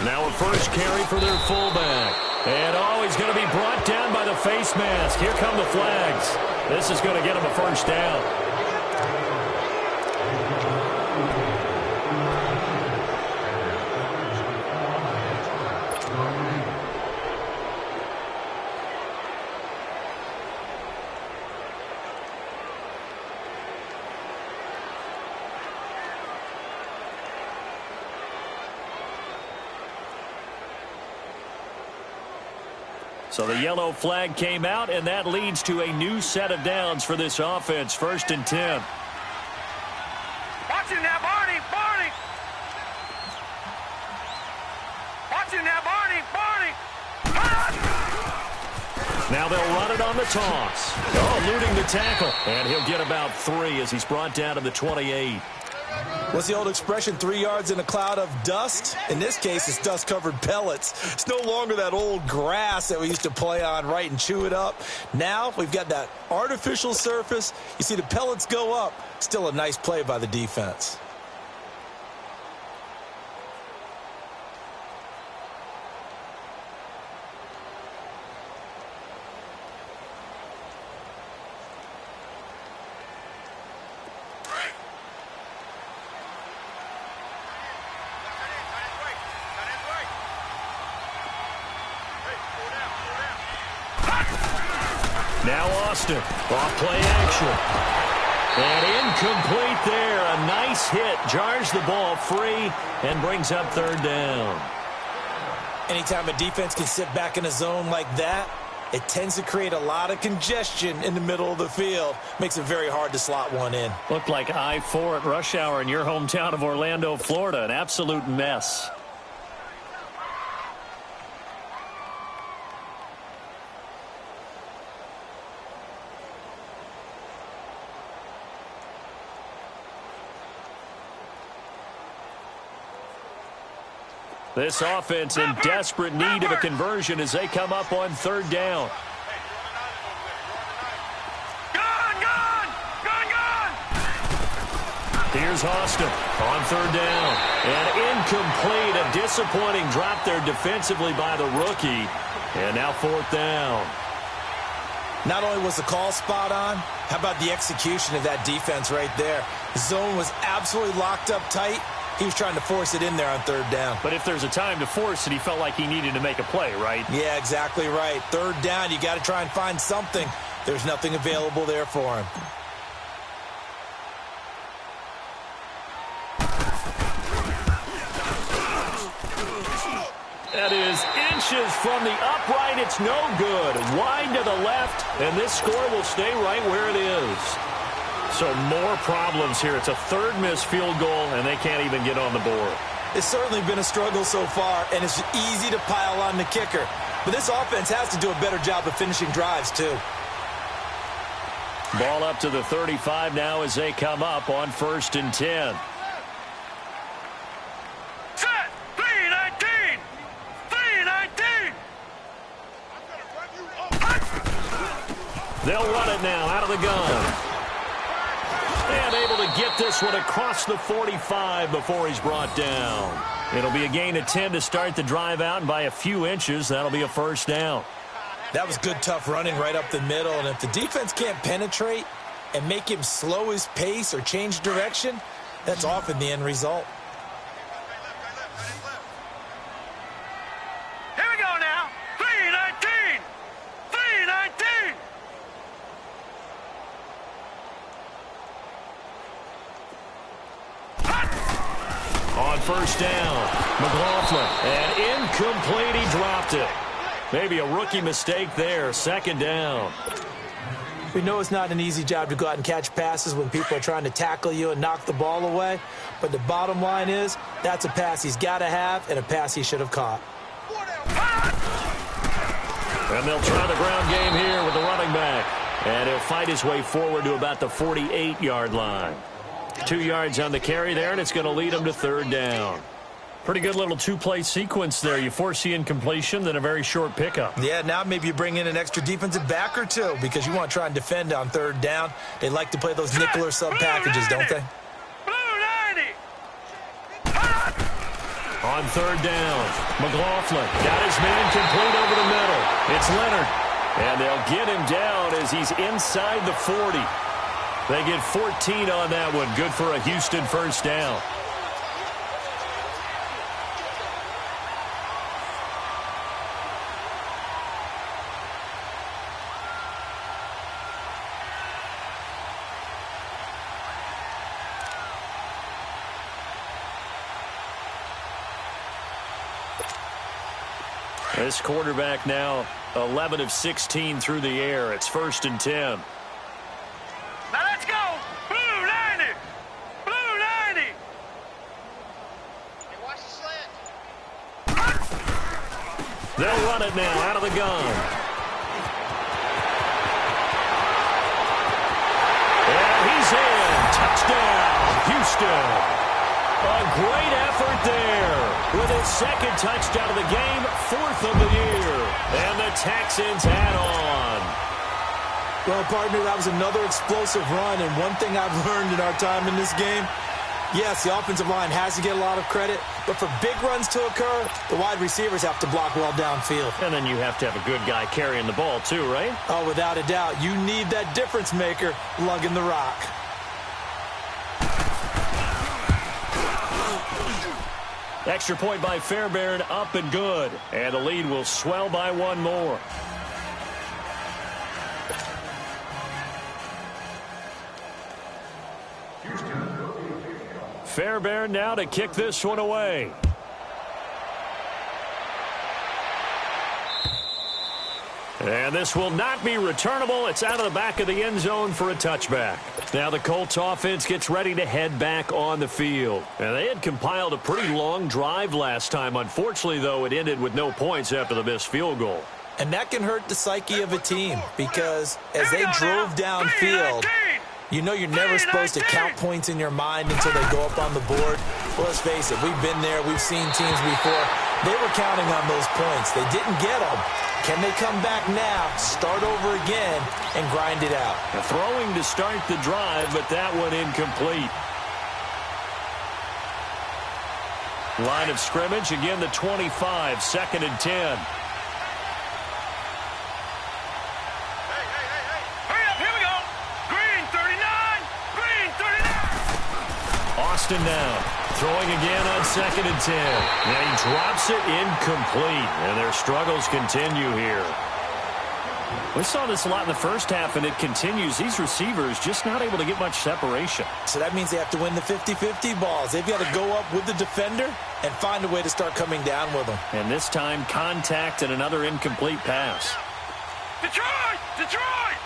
Now a first carry for their fullback. And, he's going to be brought down by the face mask. Here come the flags. This is going to get him a first down. So the yellow flag came out, and that leads to a new set of downs for this offense. 1st and 10. Watch him now, Barney! Barney! Watch him now, Barney! Barney! Now they'll run it on the toss. Eluding the tackle. And he'll get about 3 as he's brought down to the 28. What's the old expression, 3 yards in a cloud of dust? In this case, it's dust-covered pellets. It's no longer that old grass that we used to play on, right, and chew it up. Now we've got that artificial surface. You see the pellets go up. Still a nice play by the defense. Now Austin, off play action. And incomplete there. A nice hit. Jars the ball free and brings up 3rd down. Anytime a defense can sit back in a zone like that, it tends to create a lot of congestion in the middle of the field. Makes it very hard to slot one in. Looked like I-4 at rush hour in your hometown of Orlando, Florida. An absolute mess. This offense in desperate need of a conversion as they come up on 3rd down. Here's Austin on 3rd down. And incomplete. A disappointing drop there defensively by the rookie. And now 4th down. Not only was the call spot on, how about the execution of that defense right there? The zone was absolutely locked up tight. He was trying to force it in there on 3rd down. But if there's a time to force it, he felt like he needed to make a play, right? Yeah, exactly right. 3rd down, you got to try and find something. There's nothing available there for him. That is inches from the upright. It's no good. Wide to the left, and this score will stay right where it is. So more problems here. It's a 3rd missed field goal, and they can't even get on the board. It's certainly been a struggle so far, and it's easy to pile on the kicker. But this offense has to do a better job of finishing drives, too. Ball up to the 35 now as they come up on 1st and 10. Set! 3-19! 3-19! They'll run it now out of the gun. And able to get this one across the 45 before he's brought down. It'll be a gain of 10 to start the drive out, and by a few inches, that'll be a 1st down. That was good, tough running right up the middle, and if the defense can't penetrate and make him slow his pace or change direction, that's often the end result. Here we go now. 3-19! 3-19! On 1st down, McLaughlin, and incomplete, he dropped it. Maybe a rookie mistake there, 2nd down. We know it's not an easy job to go out and catch passes when people are trying to tackle you and knock the ball away, but the bottom line is that's a pass he's got to have and a pass he should have caught. And they'll try the ground game here with the running back. And he'll fight his way forward to about the 48-yard line. 2 yards on the carry there, and it's going to lead him to third down. Pretty good little two-play sequence there. You force the incompletion, then a very short pickup. Yeah, now maybe you bring in an extra defensive back or two because you want to try and defend on third down. They like to play those nickel or sub packages, don't they? On third down, McLaughlin got his man complete over the middle. It's Leonard, and they'll get him down as he's inside the 40. They get 14 on that one. Good for a Houston first down. This quarterback now 11 of 16 through the air. It's 1st and 10. Now let's go. Blue 90. Blue 90. Hey, watch the slant. They'll run it now out of the gun. And he's in. Touchdown, Houston. A great effort there with his second touchdown of the game, 4th of the year. And the Texans add on. Well, partner, that was another explosive run, and one thing I've learned in our time in this game, yes, the offensive line has to get a lot of credit, but for big runs to occur, the wide receivers have to block well downfield. And then you have to have a good guy carrying the ball too, right? Oh, without a doubt. You need that difference maker lugging the rock. Extra point by Fairbairn, up and good. And the lead will swell by one more. Fairbairn now to kick this one away. And this will not be returnable. It's out of the back of the end zone for a touchback. Now the Colts offense gets ready to head back on the field. And they had compiled a pretty long drive last time. Unfortunately, though, it ended with no points after the missed field goal. And that can hurt the psyche of a team because as they drove downfield, you know you're never supposed to count points in your mind until they go up on the board. Well, let's face it, we've been there. We've seen teams before. They were counting on those points. They didn't get them. Can they come back now, start over again, and grind it out? Throwing to start the drive, but that one incomplete. Line of scrimmage, again the 25, 2nd and 10. Austin now, throwing again on 2nd and 10. Now he drops it incomplete, and their struggles continue here. We saw this a lot in the first half, and it continues. These receivers just not able to get much separation. So that means they have to win the 50-50 balls. They've got to go up with the defender and find a way to start coming down with them. And this time, contact and another incomplete pass. Detroit! Detroit!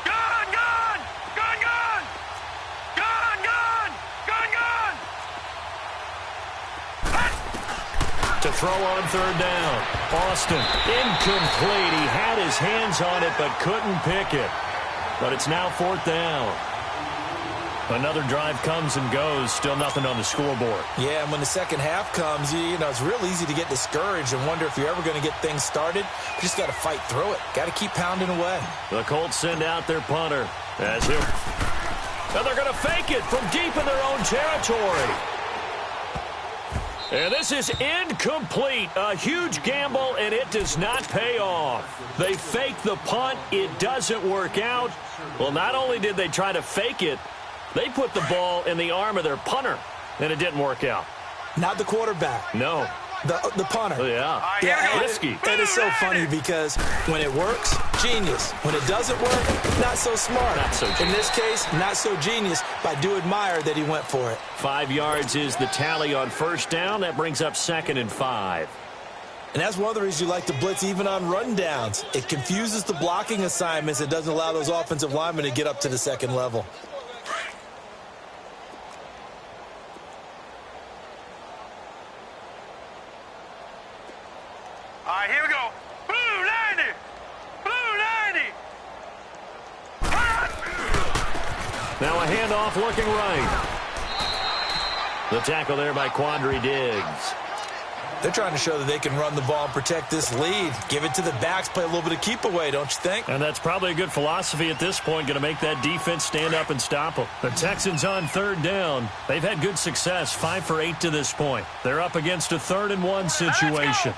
Gun! Gun! Gun! Gun! Gun! Gun! Gun! Gun! To throw on third down. Austin, incomplete. He had his hands on it but couldn't pick it. But it's now 4th down. Another drive comes and goes. Still nothing on the scoreboard. Yeah, and when the second half comes, you know, it's real easy to get discouraged and wonder if you're ever going to get things started. You just got to fight through it. Got to keep pounding away. The Colts send out their punter. As he'll... And they're going to fake it from deep in their own territory. And this is incomplete. A huge gamble, and it does not pay off. They fake the punt. It doesn't work out. Well, not only did they try to fake it, they put the ball in the arm of their punter, and it didn't work out. Not the quarterback. No. The punter. Yeah. Risky. It is so funny because when it works, genius. When it doesn't work, not so smart. Not so genius. In this case, not so genius, but I do admire that he went for it. 5 yards is the tally on first down. That brings up 2nd and 5. And that's one of the reasons you like to blitz even on rundowns. It confuses the blocking assignments. It doesn't allow those offensive linemen to get up to the second level. All right, here we go. Blue 90. handoff looking right. The tackle there by Quandre Diggs. They're trying to show that they can run the ball and protect this lead. Give it to the backs, play a little bit of keep away, don't you think? And that's probably a good philosophy at this point, going to make that defense stand up and stop them. The Texans on third down. They've had good success, 5 for 8 to this point. They're up against a 3rd and 1 situation.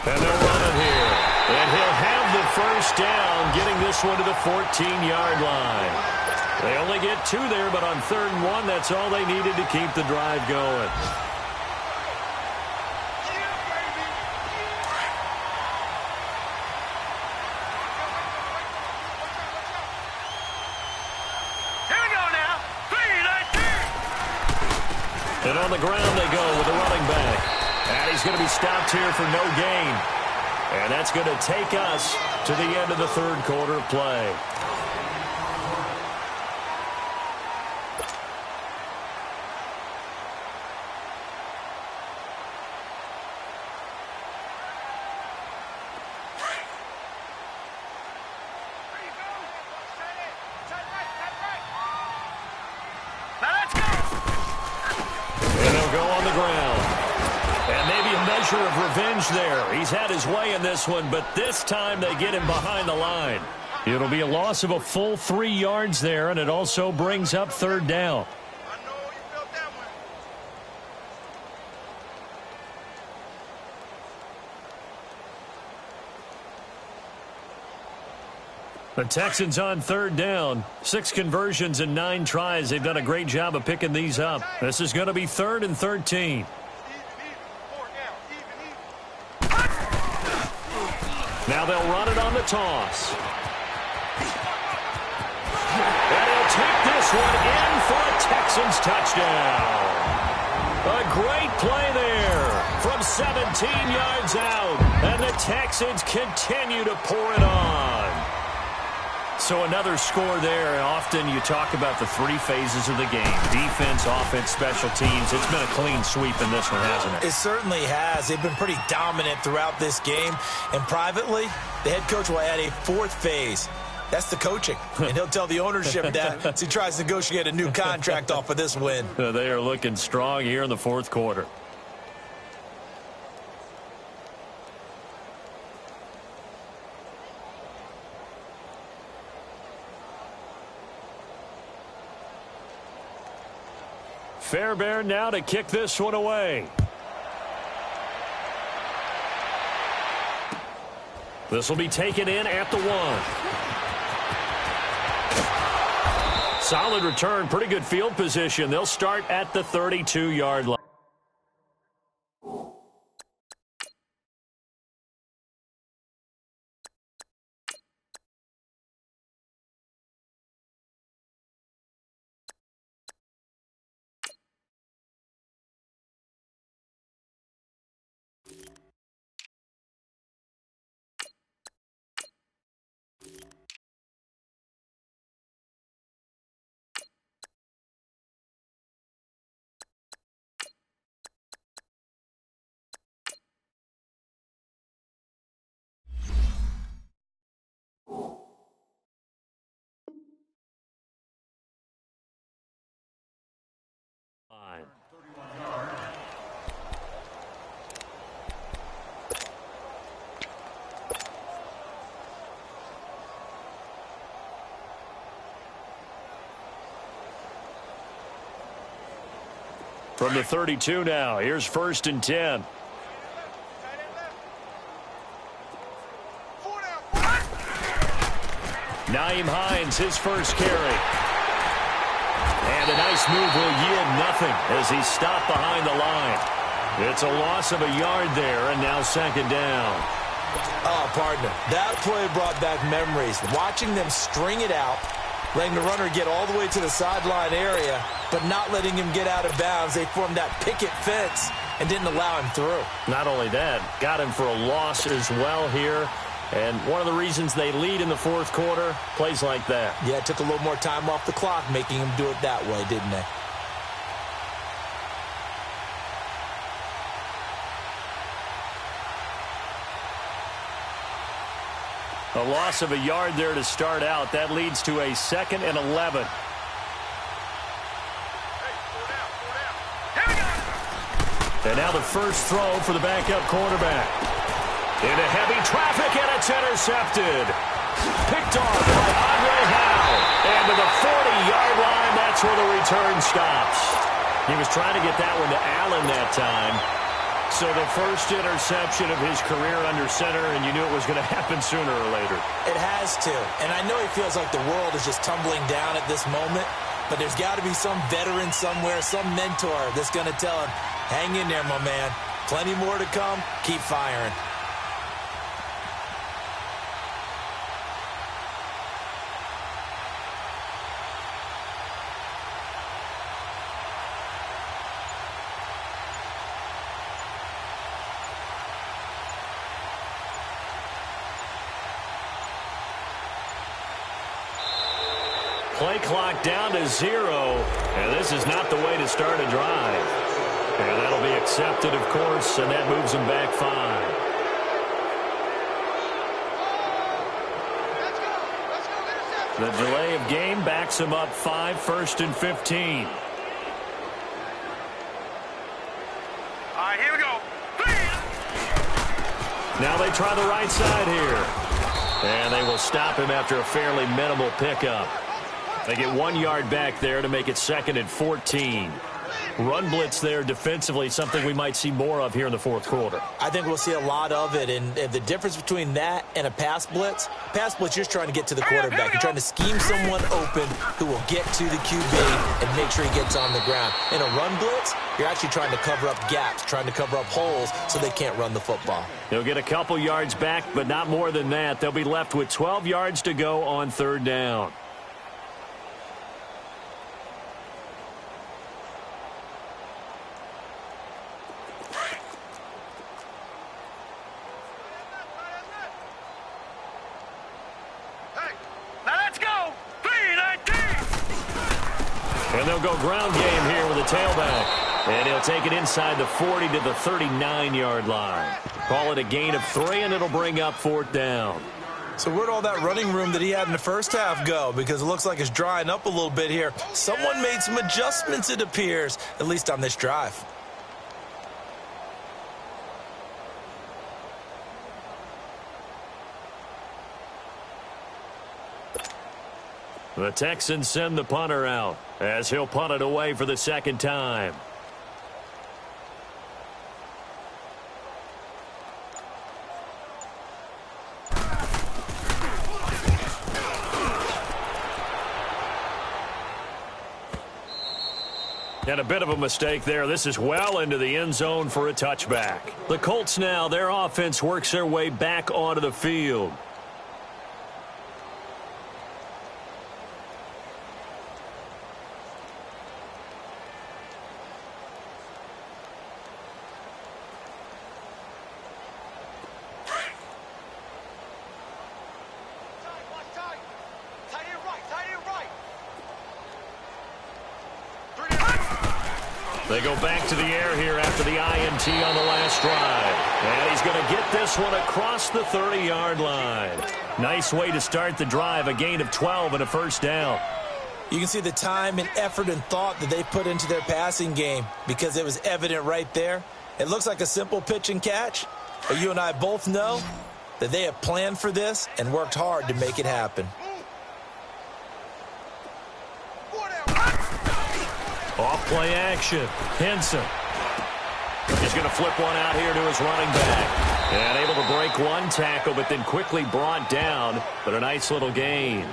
And they'll run it here. And he'll have the first down, getting this one to the 14-yard line. They only get 2 there, but on 3rd and 1, that's all they needed to keep the drive going. Here we go now. 3, 19. And on the ground they go with the running back. And he's going to be stopped here for no gain. And that's going to take us to the end of the 3rd quarter of play. Of revenge there. He's had his way in this one, but this time they get him behind the line. It'll be a loss of a full 3 yards there, and it also brings up 3rd down. The Texans on 3rd down. 6 conversions and 9 tries. They've done a great job of picking these up. This is going to be 3rd and 13. Now they'll run it on the toss. And he'll take this one in for a Texans touchdown. A great play there from 17 yards out. And the Texans continue to pour it on. So another score there. Often you talk about the 3 phases of the game. Defense, offense, special teams. It's been a clean sweep in this one, hasn't it? It certainly has. They've been pretty dominant throughout this game. And privately, the head coach will add a 4th phase. That's the coaching. And he'll tell the ownership that as he tries to negotiate a new contract off of this win. They are looking strong here in the 4th quarter. Fairbairn now to kick this one away. This will be taken in at the 1. Solid return, pretty good field position. They'll start at the 32-yard line. From the 32 now, here's 1st and 10. Nyheim Hines, his first carry. And a nice move will yield nothing as he's stopped behind the line. It's a loss of a yard there, and now 2nd down. Oh, partner, that play brought back memories. Watching them string it out, letting the runner get all the way to the sideline area, but not letting him get out of bounds. They formed that picket fence and didn't allow him through. Not only that, got him for a loss as well here. And one of the reasons they lead in the 4th quarter, plays like that. Yeah, it took a little more time off the clock, making him do it that way, didn't they? A loss of a yard there to start out. That leads to a 2nd and 11. And now the first throw for the backup quarterback. Into heavy traffic, and it's intercepted. Picked off by Andre Howe. And to the 40-yard line, that's where the return stops. He was trying to get that one to Allen that time. So the first interception of his career under center, and you knew it was going to happen sooner or later. It has to. And I know he feels like the world is just tumbling down at this moment, but there's got to be some veteran somewhere, some mentor that's going to tell him, hang in there, my man. Plenty more to come. Keep firing. Play clock down to 0, and this is not the way to start a drive. And that'll be accepted, of course, and that moves them back 5. The delay of game backs them up 5, 1st and 15. All right, here we go. Now they try the right side here. And they will stop him after a fairly minimal pickup. They get 1 yard back there to make it 2nd and 14. Run blitz there defensively, something we might see more of here in the 4th quarter. I think we'll see a lot of it, and the difference between that and a pass blitz, you're just trying to get to the quarterback. You're trying to scheme someone open who will get to the QB and make sure he gets on the ground. In a run blitz, you're actually trying to cover up gaps, trying to cover up holes so they can't run the football. They'll get a couple yards back, but not more than that. They'll be left with 12 yards to go on 3rd down. And they'll go ground game here with a tailback. And he'll take it inside the 40 to the 39-yard line. Call it a gain of 3, and it'll bring up 4th down. So where'd all that running room that he had in the first half go? Because it looks like it's drying up a little bit here. Someone made some adjustments, it appears, at least on this drive. The Texans send the punter out as he'll punt it away for the 2nd time. And a bit of a mistake there. This is well into the end zone for a touchback. The Colts now, their offense works their way back onto the field. They go back to the air here after the INT on the last drive. And he's going to get this one across the 30-yard line. Nice way to start the drive, a gain of 12 and a 1st down. You can see the time and effort and thought that they put into their passing game because it was evident right there. It looks like a simple pitch and catch, but you and I both know that they have planned for this and worked hard to make it happen. Off play action. Henson. He's going to flip one out here to his running back. And able to break one tackle, but then quickly brought down. But a nice little gain.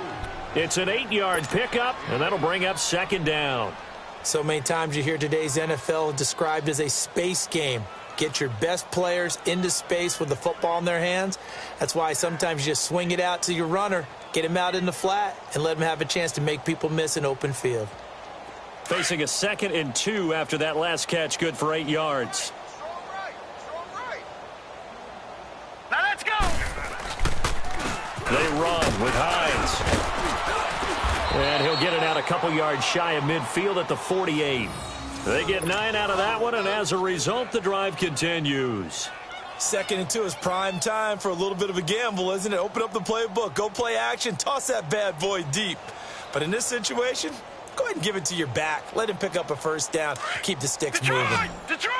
It's an 8-yard pickup, and that'll bring up 2nd down. So many times you hear today's NFL described as a space game. Get your best players into space with the football in their hands. That's why sometimes you just swing it out to your runner, get him out in the flat, and let him have a chance to make people miss an open field. Facing a 2nd and 2 after that last catch, good for 8 yards. Now let's go. They run with Hines. And he'll get it out a couple yards shy of midfield at the 48. They get 9 out of that one, and as a result, the drive continues. 2nd and 2 is prime time for a little bit of a gamble, isn't it? Open up the playbook, go play action, toss that bad boy deep. But in this situation, go ahead and give it to your back. Let him pick up a first down. Keep the sticks moving. Detroit!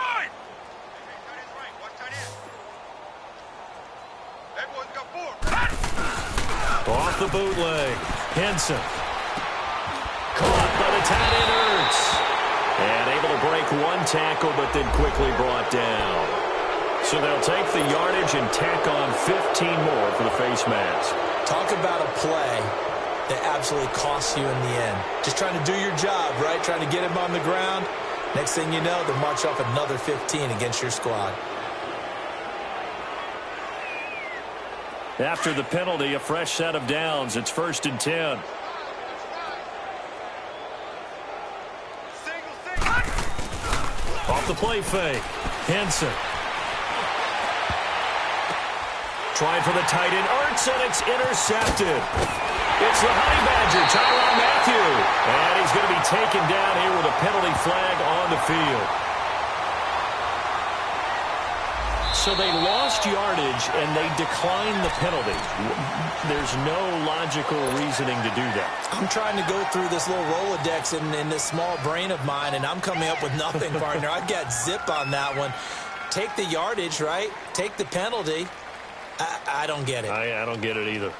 Off the bootleg. Henson. Caught by the tight end Ertz. And able to break one tackle, but then quickly brought down. So they'll take the yardage and tack on 15 more for the face mask. Talk about a play that absolutely costs you in the end. Just trying to do your job, right? Trying to get him on the ground. Next thing you know, they march off another 15 against your squad. After the penalty, a fresh set of downs. It's 1st and 10. Off the play fake. Henson. Trying for the tight end. Ertz, and it's intercepted. It's the Honey Badger, Tyrann Mathieu. And he's going to be taken down here with a penalty flag on the field. So they lost yardage, and they declined the penalty. There's no logical reasoning to do that. I'm trying to go through this little Rolodex in this small brain of mine, and I'm coming up with nothing, partner. I've got zip on that one. Take the yardage, right? Take the penalty. I don't get it. I don't get it either.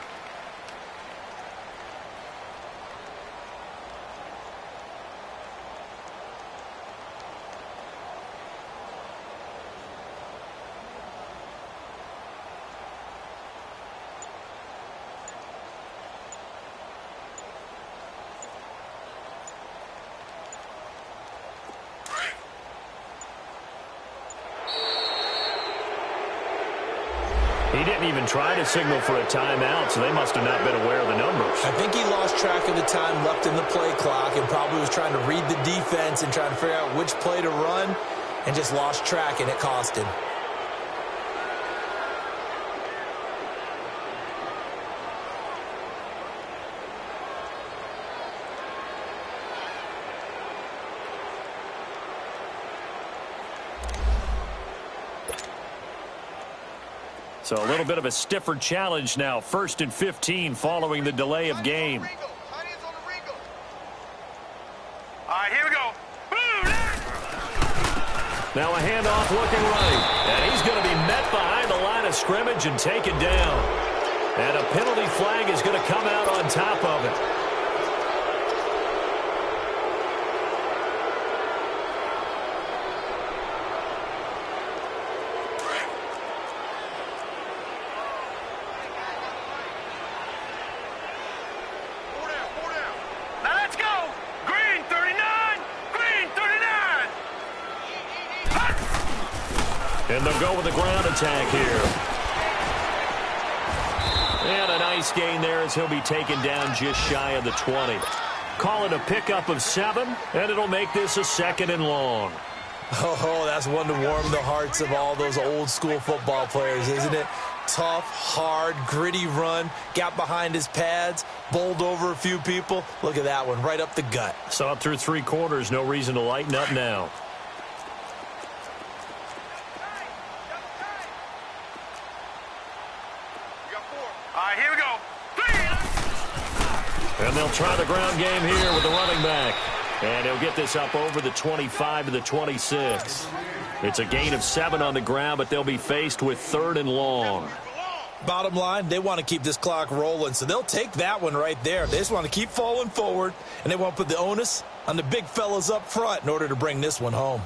He didn't even try to signal for a timeout, so they must have not been aware of the numbers. I think he lost track of the time left in the play clock and probably was trying to read the defense and trying to figure out which play to run and just lost track, and it cost him. So a little bit of a stiffer challenge now. 1st and 15 following the delay of game. All right, here we go. Now a handoff looking right. And he's going to be met behind the line of scrimmage and taken down. And a penalty flag is going to come out on top of it. And they'll go with the ground attack here. And a nice gain there as he'll be taken down just shy of the 20. Call it a pickup of 7, and it'll make this a 2nd and long. Oh, that's one to warm the hearts of all those old school football players, isn't it? Tough, hard, gritty run, got behind his pads, bowled over a few people. Look at that one, right up the gut. Saw it through 3 quarters, no reason to lighten up now. And they'll try the ground game here with the running back. And he'll get this up over the 25 to the 26. It's a gain of 7 on the ground, but they'll be faced with 3rd and long. Bottom line, they want to keep this clock rolling, so they'll take that one right there. They just want to keep falling forward, and they want to put the onus on the big fellas up front in order to bring this one home.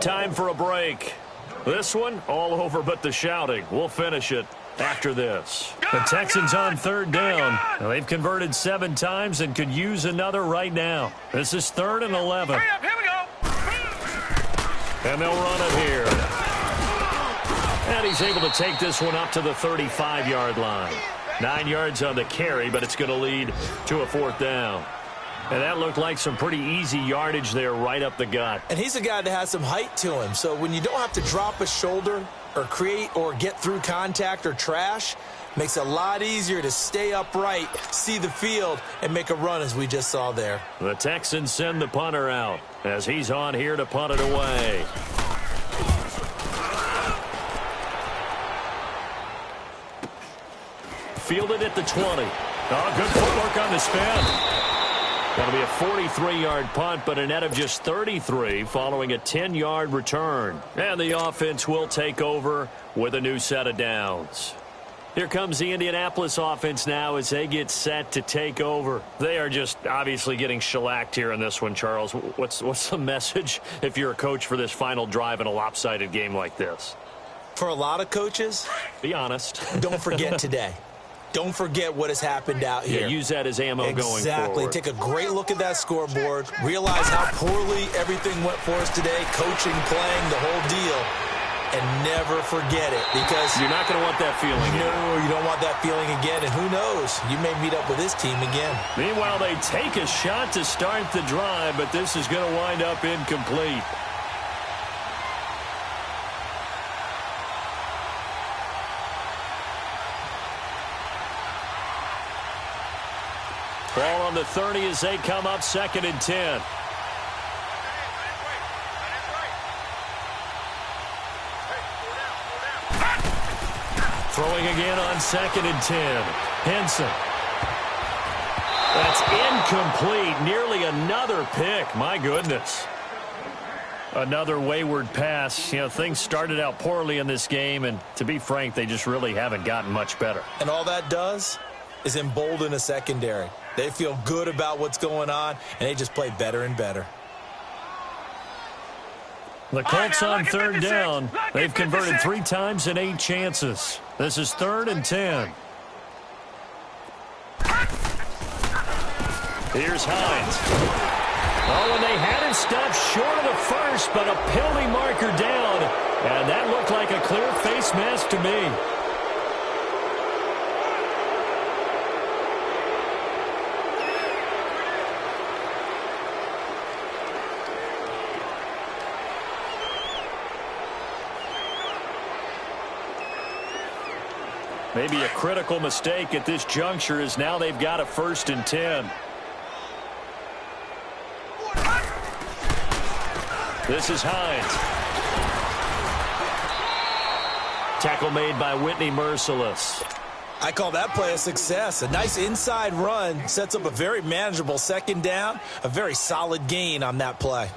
Time for a break. This one, all over but the shouting. We'll finish it after this. The Texans on 3rd down. Now, they've converted 7 times and could use another right now. This is 3rd and 11. Hurry up, here we go. And they'll run it here. And he's able to take this one up to the 35-yard line. 9 yards on the carry, but it's going to lead to a 4th down. And that looked like some pretty easy yardage there right up the gut. And he's a guy that has some height to him. So when you don't have to drop a shoulder or create or get through contact or trash, makes it a lot easier to stay upright, see the field, and make a run as we just saw there. The Texans send the punter out as he's on here to punt it away. Fielded at the 20. Oh, good footwork on the spin. That'll be a 43-yard punt, but a net of just 33 following a 10-yard return. And the offense will take over with a new set of downs. Here comes the Indianapolis offense now as they get set to take over. They are just obviously getting shellacked here in this one, Charles. What's the message if you're a coach for this final drive in a lopsided game like this? For a lot of coaches, be honest. Don't forget today. Don't forget what has happened out here. Yeah, use that as ammo going forward. Exactly. Take a great look at that scoreboard. Realize how poorly everything went for us today. Coaching, playing, the whole deal. And never forget it, because you're not going to want that feeling again. No, you don't want that feeling again. And who knows? You may meet up with this team again. Meanwhile, they take a shot to start the drive, but this is going to wind up incomplete. Ball on the 30 as they come up 2nd and 10. Throwing again on 2nd and 10. Henson. That's incomplete. Nearly another pick. My goodness. Another wayward pass. You know, things started out poorly in this game, and to be frank, they just really haven't gotten much better. And all that does is embolden a secondary. They feel good about what's going on, and they just play better and better. The Colts on 3rd down. They've converted 3 times in 8 chances. This is 3rd and 10. Here's Hines. Oh, and they had him stopped short of the first, but a penalty marker down. And that looked like a clear face mask to me. Maybe a critical mistake at this juncture is now they've got a 1st and 10. This is Hines. Tackle made by Whitney Merciless. I call that play a success. A nice inside run sets up a very manageable 2nd down. A very solid gain on that play.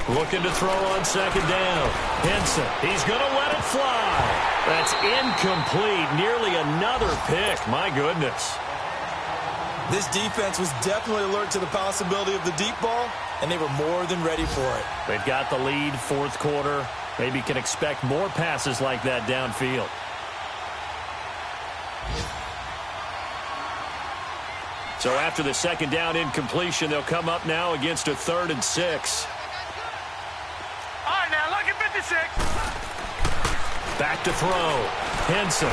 Looking to throw on 2nd down. Henson, he's going to let it fly. That's incomplete. Nearly another pick. My goodness. This defense was definitely alert to the possibility of the deep ball, and they were more than ready for it. They've got the lead, 4th quarter. Maybe can expect more passes like that downfield. So after the 2nd down incompletion, they'll come up now against a 3rd and 6. Back to throw. Henson.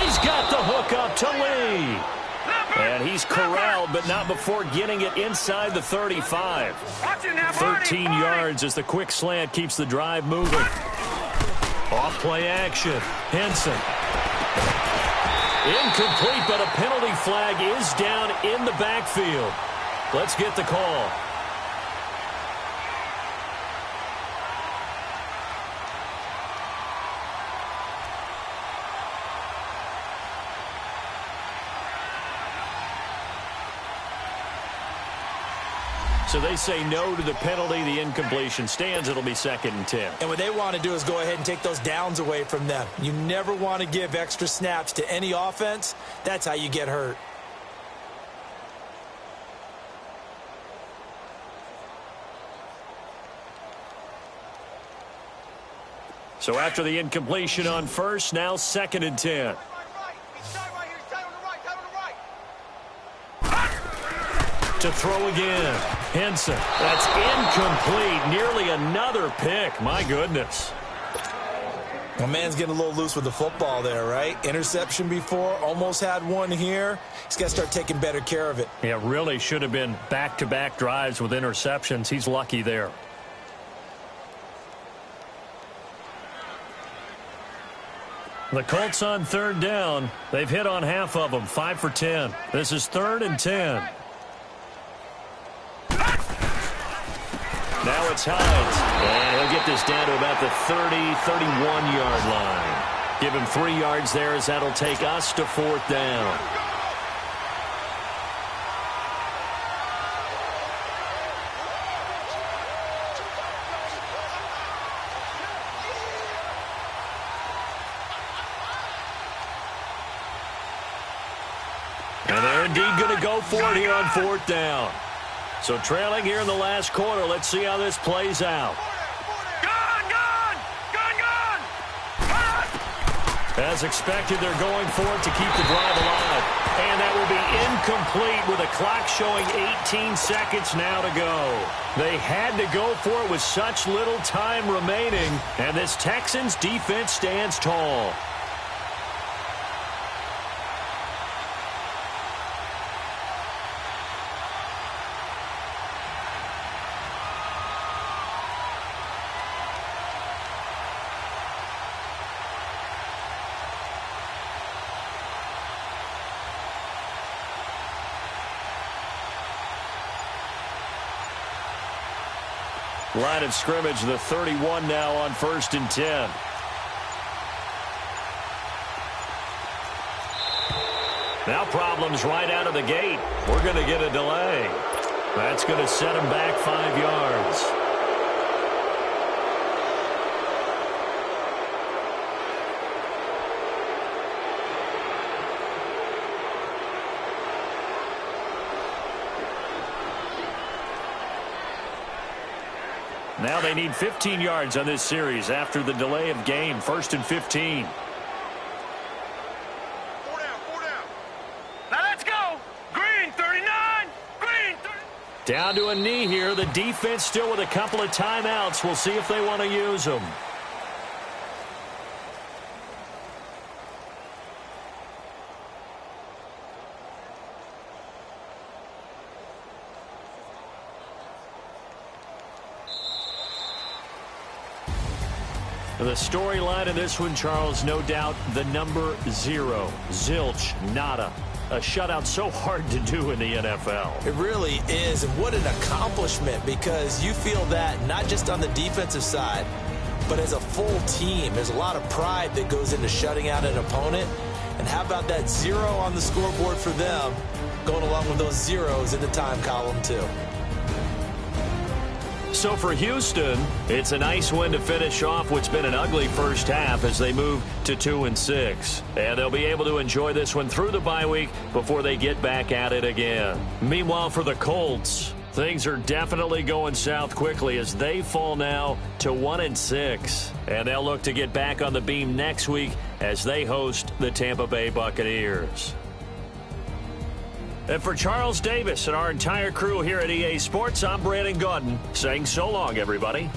He's got the hook up to Lee. And he's corralled, but not before getting it inside the 35. 13 yards as the quick slant keeps the drive moving. Off play action. Henson. Incomplete, but a penalty flag is down in the backfield. Let's get the call. So they say no to the penalty. The incompletion stands. It'll be 2nd and 10. And what they want to do is go ahead and take those downs away from them. You never want to give extra snaps to any offense. That's how you get hurt. So after the incompletion on 1st, now 2nd and 10. To throw again. Henson. That's incomplete. Nearly another pick. My goodness. My man's getting a little loose with the football there, right? Interception before, almost had one here. He's got to start taking better care of it. Yeah, really should have been back-to-back drives with interceptions. He's lucky there. The Colts on third down. They've hit on half of them, 5 for 10. This is 3rd and 10. Now it's Hines. And he'll get this down to about the 30, 31-yard line. Give him 3 yards there as that'll take us to 4th down. And they're indeed going to go for it here on 4th down. So trailing here in the last quarter. Let's see how this plays out. As expected, they're going for it to keep the drive alive. And that will be incomplete with a clock showing 18 seconds now to go. They had to go for it with such little time remaining. And this Texans defense stands tall. Line of scrimmage, the 31 now on 1st and 10. Now problems right out of the gate. We're going to get a delay. That's going to set him back 5 yards. Now they need 15 yards on this series after the delay of game. 1st and 15. 4 down, 4 down. Now let's go. Green 39. Green 30. Down to a knee here. The defense still with a couple of timeouts. We'll see if they want to use them. The storyline of this one, Charles, no doubt the number 0. Zilch, nada. A shutout so hard to do in the NFL. It really is, and what an accomplishment, because you feel that not just on the defensive side, but as a full team. There's a lot of pride that goes into shutting out an opponent. And how about that 0 on the scoreboard for them, going along with those zeros in the time column too. So for Houston, it's a nice win to finish off what's been an ugly first half as they move to 2-6. And they'll be able to enjoy this one through the bye week before they get back at it again. Meanwhile, for the Colts, things are definitely going south quickly as they fall now to 1-6. And they'll look to get back on the beam next week as they host the Tampa Bay Buccaneers. And for Charles Davis and our entire crew here at EA Sports, I'm Brandon Gaudin saying so long, everybody.